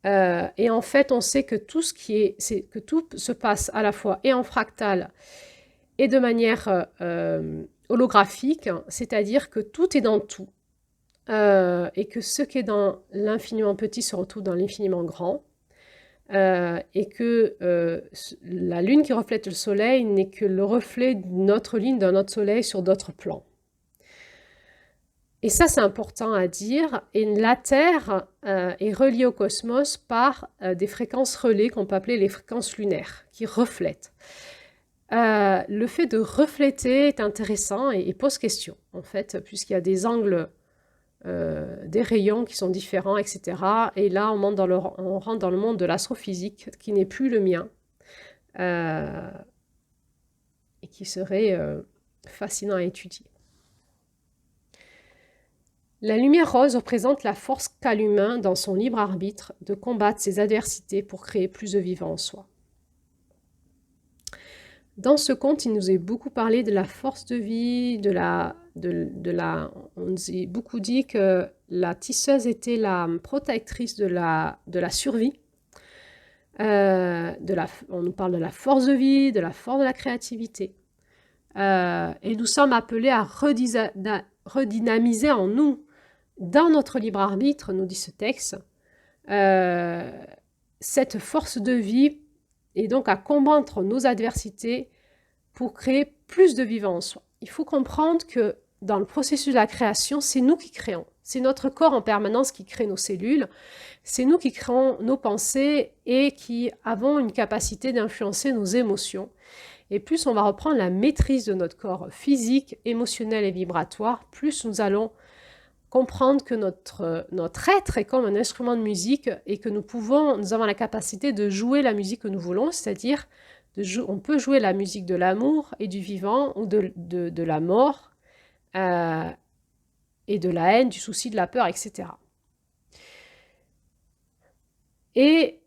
Et en fait, on sait que tout se passe à la fois et en fractal et de manière holographique, c'est-à-dire que tout est dans tout. Et que ce qui est dans l'infiniment petit se retrouve dans l'infiniment grand. Et que la Lune qui reflète le Soleil n'est que le reflet d'une autre ligne d'un autre Soleil sur d'autres plans. Et ça, c'est important à dire. Et la Terre est reliée au cosmos par des fréquences relais qu'on peut appeler les fréquences lunaires, qui reflètent. Le fait de refléter est intéressant et pose question, en fait, puisqu'il y a des angles, des rayons qui sont différents, etc. Et là, on rentre dans le monde de l'astrophysique, qui n'est plus le mien, et qui serait fascinant à étudier. La lumière rose représente la force qu'a l'humain dans son libre arbitre de combattre ses adversités pour créer plus de vivant en soi. Dans ce conte, il nous est beaucoup parlé de la force de vie, on nous a beaucoup dit que la tisseuse était la protectrice de la survie. On nous parle de la force de vie, de la force de la créativité. Et nous sommes appelés à redynamiser en nous, dans notre libre arbitre, nous dit ce texte, cette force de vie et donc à combattre nos adversités pour créer plus de vivant en soi. Il faut comprendre que dans le processus de la création, c'est nous qui créons. C'est notre corps en permanence qui crée nos cellules. C'est nous qui créons nos pensées et qui avons une capacité d'influencer nos émotions. Et plus on va reprendre la maîtrise de notre corps physique, émotionnel et vibratoire, plus nous allons comprendre que notre être est comme un instrument de musique et que nous avons la capacité de jouer la musique que nous voulons, c'est-à-dire on peut jouer la musique de l'amour et du vivant ou de la mort et de la haine, du souci, de la peur, etc. Et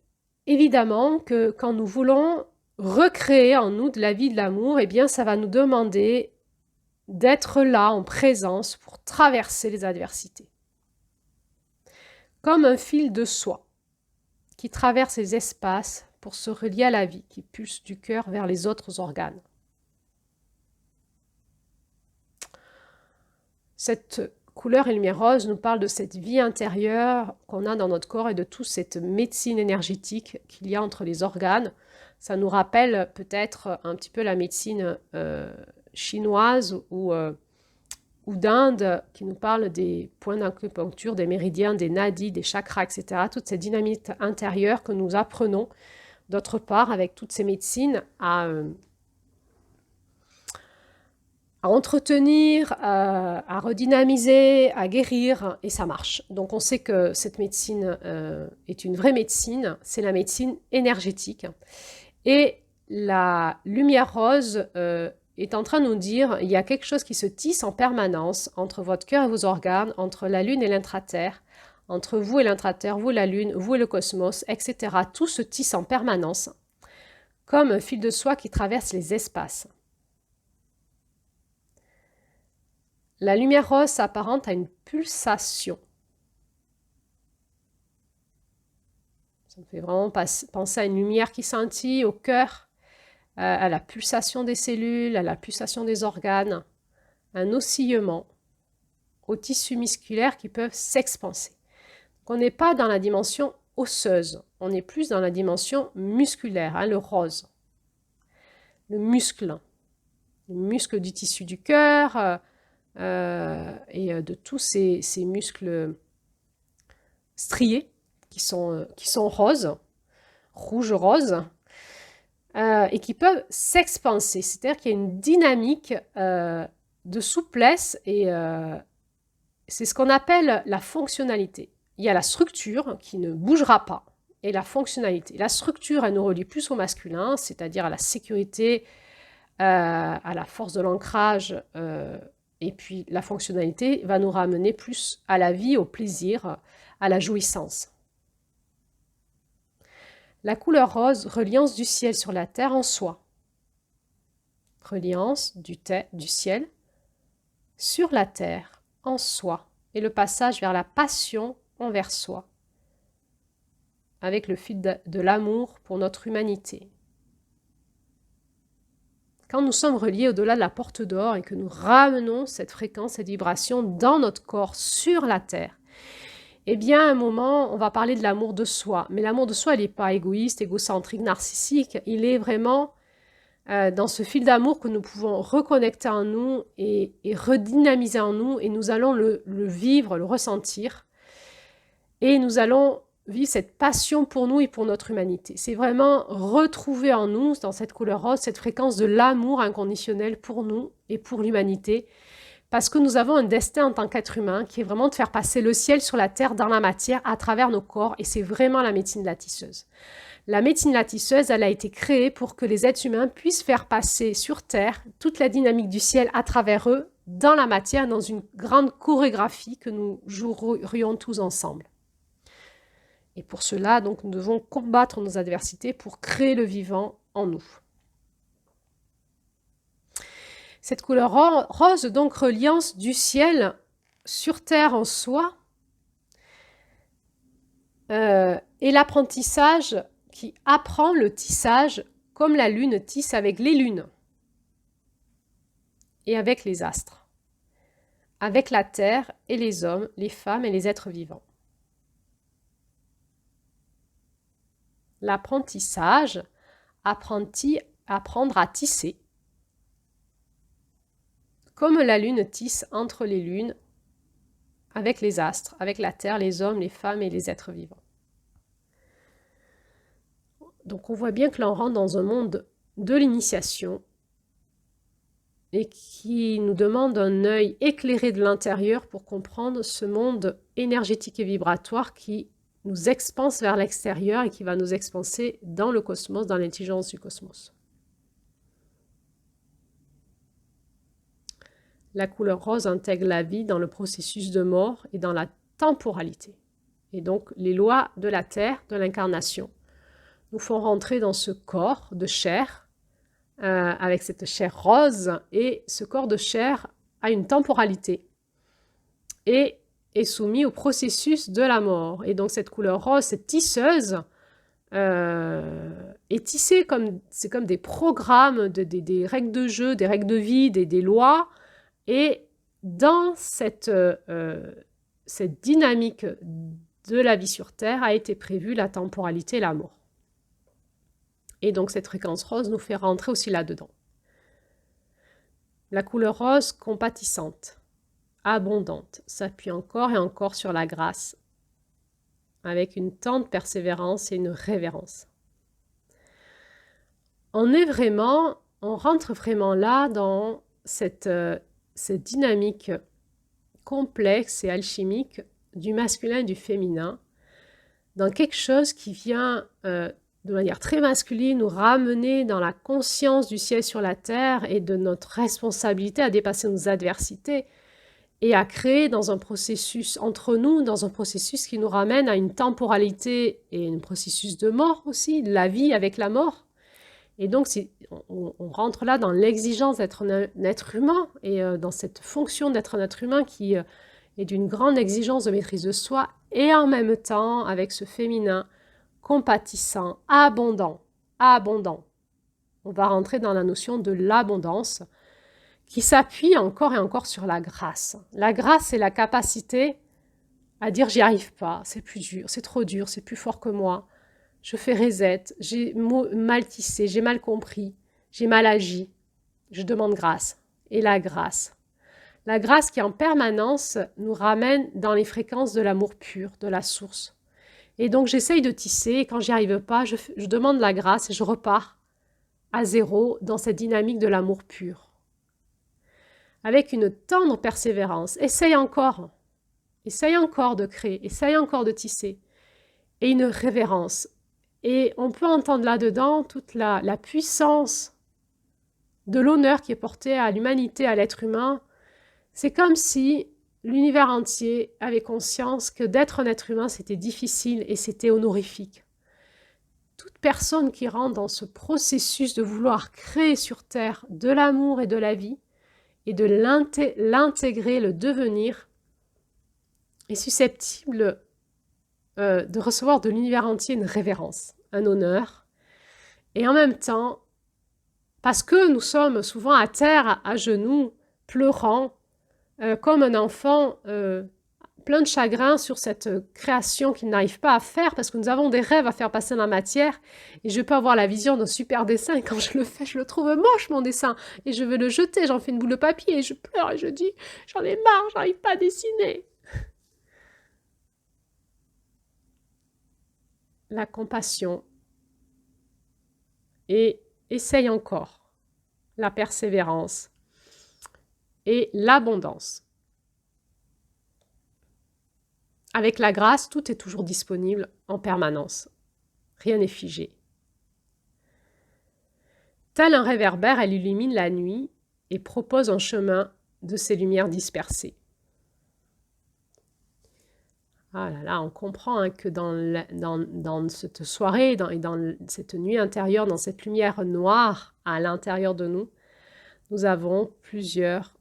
évidemment que quand nous voulons recréer en nous de la vie, de l'amour, eh bien ça va nous demander d'être là en présence pour traverser les adversités. Comme un fil de soie qui traverse les espaces pour se relier à la vie, qui pulse du cœur vers les autres organes. Cette couleur et lumière rose nous parle de cette vie intérieure qu'on a dans notre corps et de toute cette médecine énergétique qu'il y a entre les organes. Ça nous rappelle peut-être un petit peu la médecine chinoise ou d'Inde, qui nous parle des points d'acupuncture, des méridiens, des nadis, des chakras, etc. Toute cette dynamique intérieure que nous apprenons, d'autre part, avec toutes ces médecines, à entretenir, à redynamiser, à guérir, et ça marche. Donc on sait que cette médecine est une vraie médecine, c'est la médecine énergétique. Et la lumière rose est en train de nous dire il y a quelque chose qui se tisse en permanence entre votre cœur et vos organes, entre la lune et l'intraterre, entre vous et l'intraterre, vous et la lune, vous et le cosmos, etc. Tout se tisse en permanence, comme un fil de soie qui traverse les espaces. La lumière rose s'apparente à une pulsation. Ça me fait vraiment penser à une lumière qui scintille au cœur, à la pulsation des cellules, à la pulsation des organes, un oscillement aux tissus musculaires qui peuvent s'expanser. On n'est pas dans la dimension osseuse, on est plus dans la dimension musculaire, hein, le rose. Le muscle du tissu du cœur et de tous ces muscles striés qui sont roses, rouge-rose, et qui peuvent s'expanser. C'est-à-dire qu'il y a une dynamique de souplesse et c'est ce qu'on appelle la fonctionnalité. Il y a la structure qui ne bougera pas et la fonctionnalité. La structure, elle nous relie plus au masculin, c'est-à-dire à la sécurité, à la force de l'ancrage, et puis la fonctionnalité va nous ramener plus à la vie, au plaisir, à la jouissance. La couleur rose, reliance du ciel sur la terre en soi. Reliance du ciel sur la terre en soi. Et le passage vers la passion envers soi. Avec le fil de l'amour pour notre humanité. Quand nous sommes reliés au-delà de la porte d'or et que nous ramenons cette fréquence, cette vibration dans notre corps, sur la terre, eh bien, à un moment, on va parler de l'amour de soi. Mais l'amour de soi, il n'est pas égoïste, égocentrique, narcissique. Il est vraiment dans ce fil d'amour que nous pouvons reconnecter en nous et redynamiser en nous. Et nous allons le vivre, le ressentir. Et nous allons vivre cette passion pour nous et pour notre humanité. C'est vraiment retrouver en nous, dans cette couleur rose, cette fréquence de l'amour inconditionnel pour nous et pour l'humanité. Parce que nous avons un destin en tant qu'être humain qui est vraiment de faire passer le ciel sur la terre dans la matière à travers nos corps. Et c'est vraiment la médecine de la tisseuse. La médecine de la tisseuse, elle a été créée pour que les êtres humains puissent faire passer sur terre toute la dynamique du ciel à travers eux, dans la matière, dans une grande chorégraphie que nous jouerions tous ensemble. Et pour cela, donc, nous devons combattre nos adversités pour créer le vivant en nous. Cette couleur rose, donc, reliance du ciel sur terre en soi, et l'apprentissage qui apprend le tissage comme la lune tisse avec les lunes et avec les astres, avec la terre et les hommes, les femmes et les êtres vivants. L'apprentissage, apprendre à tisser, comme la lune tisse entre les lunes, avec les astres, avec la terre, les hommes, les femmes et les êtres vivants. Donc on voit bien que là on rentre dans un monde de l'initiation et qui nous demande un œil éclairé de l'intérieur pour comprendre ce monde énergétique et vibratoire qui nous expanse vers l'extérieur et qui va nous expanser dans le cosmos, dans l'intelligence du cosmos. La couleur rose intègre la vie dans le processus de mort et dans la temporalité. Et donc, les lois de la Terre, de l'incarnation, nous font rentrer dans ce corps de chair, avec cette chair rose. Et ce corps de chair a une temporalité et est soumis au processus de la mort. Et donc cette couleur rose, cette tisseuse, est tissée c'est comme des programmes, des règles de jeu, des règles de vie, des lois. Et dans cette dynamique de la vie sur Terre a été prévue la temporalité et la mort. Et donc cette fréquence rose nous fait rentrer aussi là-dedans. La couleur rose compatissante, abondante, s'appuie encore et encore sur la grâce, avec une tendre persévérance et une révérence. On rentre vraiment là dans cette dynamique complexe et alchimique du masculin et du féminin, dans quelque chose qui vient de manière très masculine nous ramener dans la conscience du ciel sur la terre et de notre responsabilité à dépasser nos adversités et à créer dans un processus entre nous, dans un processus qui nous ramène à une temporalité et un processus de mort aussi, la vie avec la mort. Et donc, on rentre là dans l'exigence d'être un être humain et dans cette fonction d'être un être humain qui est d'une grande exigence de maîtrise de soi et en même temps avec ce féminin compatissant, abondant. On va rentrer dans la notion de l'abondance qui s'appuie encore et encore sur la grâce. La grâce, c'est la capacité à dire j'y arrive pas, c'est plus dur, c'est trop dur, c'est plus fort que moi. Je fais reset, j'ai mal tissé, j'ai mal compris, j'ai mal agi. Je demande grâce. Et la grâce qui en permanence nous ramène dans les fréquences de l'amour pur, de la source. Et donc j'essaye de tisser, et quand j'y arrive pas, je demande la grâce et je repars à zéro dans cette dynamique de l'amour pur. Avec une tendre persévérance, essaye encore de créer, essaye encore de tisser, et une révérence. Et on peut entendre là-dedans toute la puissance de l'honneur qui est porté à l'humanité, à l'être humain. C'est comme si l'univers entier avait conscience que d'être un être humain, c'était difficile et c'était honorifique. Toute personne qui rentre dans ce processus de vouloir créer sur Terre de l'amour et de la vie, et de l'intégrer, le devenir, est susceptible de recevoir de l'univers entier une révérence, un honneur. Et en même temps, parce que nous sommes souvent à terre, à genoux, pleurant, comme un enfant plein de chagrin sur cette création qu'il n'arrive pas à faire, parce que nous avons des rêves à faire passer dans la matière, et je peux avoir la vision d'un super dessin, et quand je le fais, je le trouve moche, mon dessin, et je veux le jeter, j'en fais une boule de papier, et je pleure, et je dis, j'en ai marre, j'arrive pas à dessiner. La compassion, et essaye encore, la persévérance, et l'abondance. Avec la grâce, tout est toujours disponible en permanence. Rien n'est figé. Tel un réverbère, elle illumine la nuit et propose un chemin de ses lumières dispersées. Ah là là, on comprend que dans cette soirée et dans cette nuit intérieure, dans cette lumière noire à l'intérieur de nous, nous avons plusieurs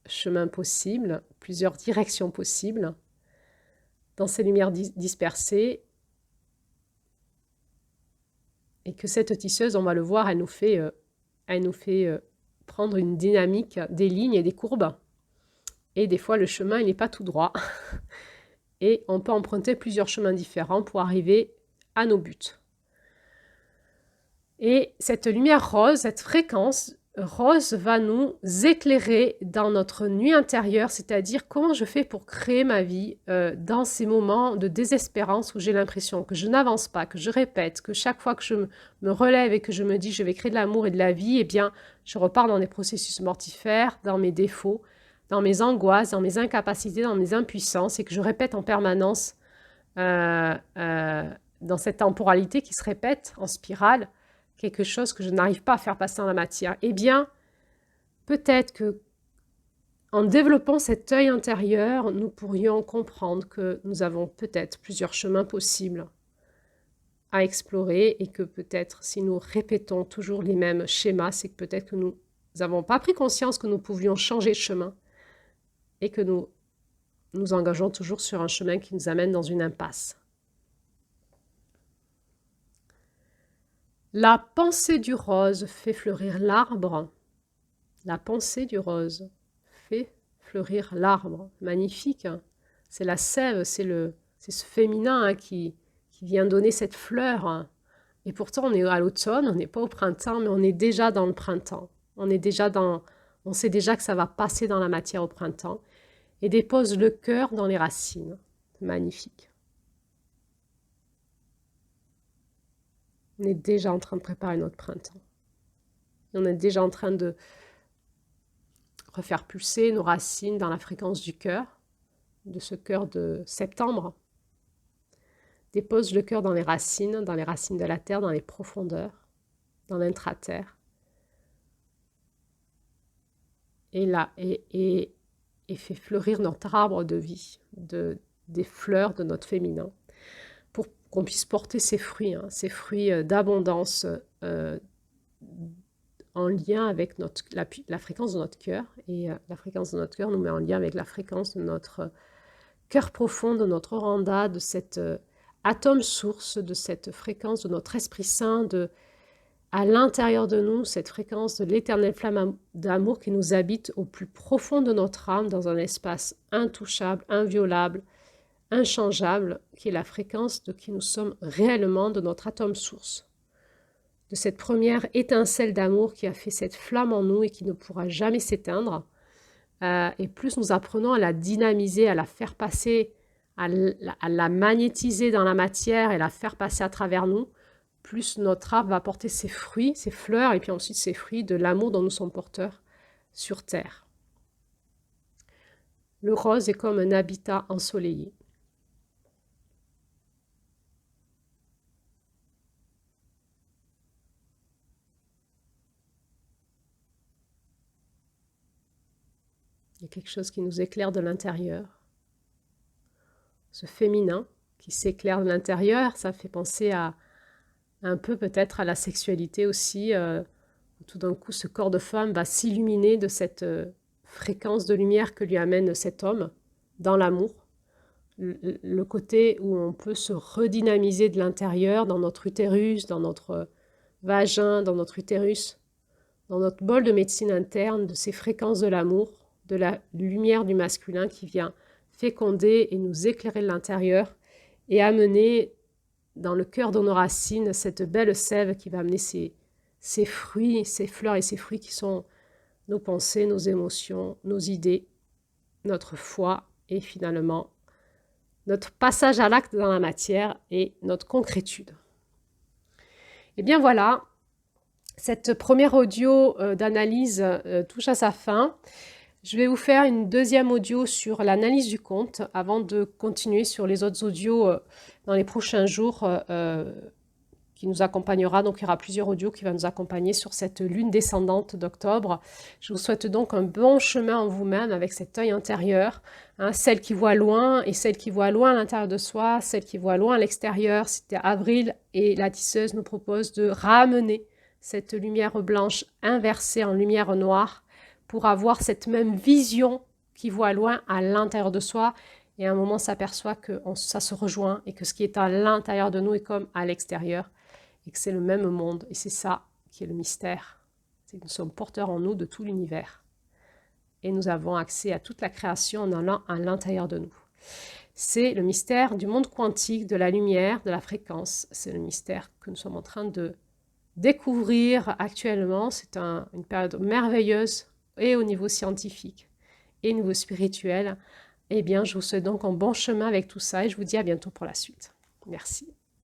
chemins possibles, plusieurs directions possibles. Dans ces lumières dispersées, et que cette tisseuse, on va le voir, elle nous fait prendre une dynamique des lignes et des courbes. Et des fois, le chemin, il n'est pas tout droit. Et on peut emprunter plusieurs chemins différents pour arriver à nos buts. Et cette lumière rose, cette fréquence rose va nous éclairer dans notre nuit intérieure, c'est-à-dire comment je fais pour créer ma vie dans ces moments de désespérance où j'ai l'impression que je n'avance pas, que je répète, que chaque fois que je me relève et que je me dis je vais créer de l'amour et de la vie, eh bien je repars dans des processus mortifères, dans mes défauts, dans mes angoisses, dans mes incapacités, dans mes impuissances et que je répète en permanence dans cette temporalité qui se répète en spirale, quelque chose que je n'arrive pas à faire passer dans la matière. Eh bien, peut-être que en développant cet œil intérieur, nous pourrions comprendre que nous avons peut-être plusieurs chemins possibles à explorer et que peut-être si nous répétons toujours les mêmes schémas, c'est que peut-être que nous n'avons pas pris conscience que nous pouvions changer de chemin et que nous nous engageons toujours sur un chemin qui nous amène dans une impasse. La pensée du rose fait fleurir l'arbre. La pensée du rose fait fleurir l'arbre. Magnifique, hein. C'est la sève, c'est ce féminin, hein, qui vient donner cette fleur, hein. Et pourtant, on est à l'automne, on n'est pas au printemps, mais on est déjà dans le printemps. On sait déjà que ça va passer dans la matière au printemps. Et dépose le cœur dans les racines. Magnifique. On est déjà en train de préparer notre printemps. On est déjà en train de refaire pulser nos racines dans la fréquence du cœur, de ce cœur de septembre. Dépose le cœur dans les racines de la terre, dans les profondeurs, dans l'intraterre. Et là, et fait fleurir notre arbre de vie, des fleurs de notre féminin, pour qu'on puisse porter ces fruits, hein, ces fruits d'abondance en lien avec la fréquence de notre cœur. Et la fréquence de notre cœur nous met en lien avec la fréquence de notre cœur profond, de notre oranda, de cet atome source, de cette fréquence de notre Esprit Saint, à l'intérieur de nous, cette fréquence de l'éternelle flamme d'amour qui nous habite au plus profond de notre âme, dans un espace intouchable, inviolable, inchangeable, qui est la fréquence de qui nous sommes réellement, de notre atome source. De cette première étincelle d'amour qui a fait cette flamme en nous et qui ne pourra jamais s'éteindre. Et plus nous apprenons à la dynamiser, à la faire passer, à la magnétiser dans la matière et la faire passer à travers nous, plus notre arbre va porter ses fruits, ses fleurs, et puis ensuite ses fruits de l'amour dont nous sommes porteurs sur Terre. Le rose est comme un habitat ensoleillé. Il y a quelque chose qui nous éclaire de l'intérieur. Ce féminin qui s'éclaire de l'intérieur, ça fait penser à un peu peut-être à la sexualité aussi. Tout d'un coup, ce corps de femme va s'illuminer de cette fréquence de lumière que lui amène cet homme dans l'amour. Le côté où on peut se redynamiser de l'intérieur, dans notre utérus, dans notre vagin, dans notre utérus, dans notre bol de médecine interne, de ces fréquences de l'amour, de la lumière du masculin qui vient féconder et nous éclairer de l'intérieur et amener dans le cœur de nos racines cette belle sève qui va amener ces fruits, ces fleurs et ces fruits qui sont nos pensées, nos émotions, nos idées, notre foi et finalement notre passage à l'acte dans la matière et notre concrétude. Et bien voilà, cette première audio d'analyse touche à sa fin. Je vais vous faire une deuxième audio sur l'analyse du conte avant de continuer sur les autres audios dans les prochains jours qui nous accompagnera. Donc il y aura plusieurs audios qui vont nous accompagner sur cette lune descendante d'octobre. Je vous souhaite donc un bon chemin en vous-même avec cet œil intérieur, hein, celle qui voit loin et celle qui voit loin à l'intérieur de soi, celle qui voit loin à l'extérieur. C'était Avril et la tisseuse nous propose de ramener cette lumière blanche inversée en lumière noire pour avoir cette même vision qui voit loin à l'intérieur de soi. Et à un moment, s'aperçoit que ça se rejoint et que ce qui est à l'intérieur de nous est comme à l'extérieur et que c'est le même monde. Et c'est ça qui est le mystère. C'est que nous sommes porteurs en nous de tout l'univers. Et nous avons accès à toute la création en allant à l'intérieur de nous. C'est le mystère du monde quantique, de la lumière, de la fréquence. C'est le mystère que nous sommes en train de découvrir actuellement. C'est une période merveilleuse et au niveau scientifique et au niveau spirituel. Eh bien, je vous souhaite donc un bon chemin avec tout ça et je vous dis à bientôt pour la suite. Merci.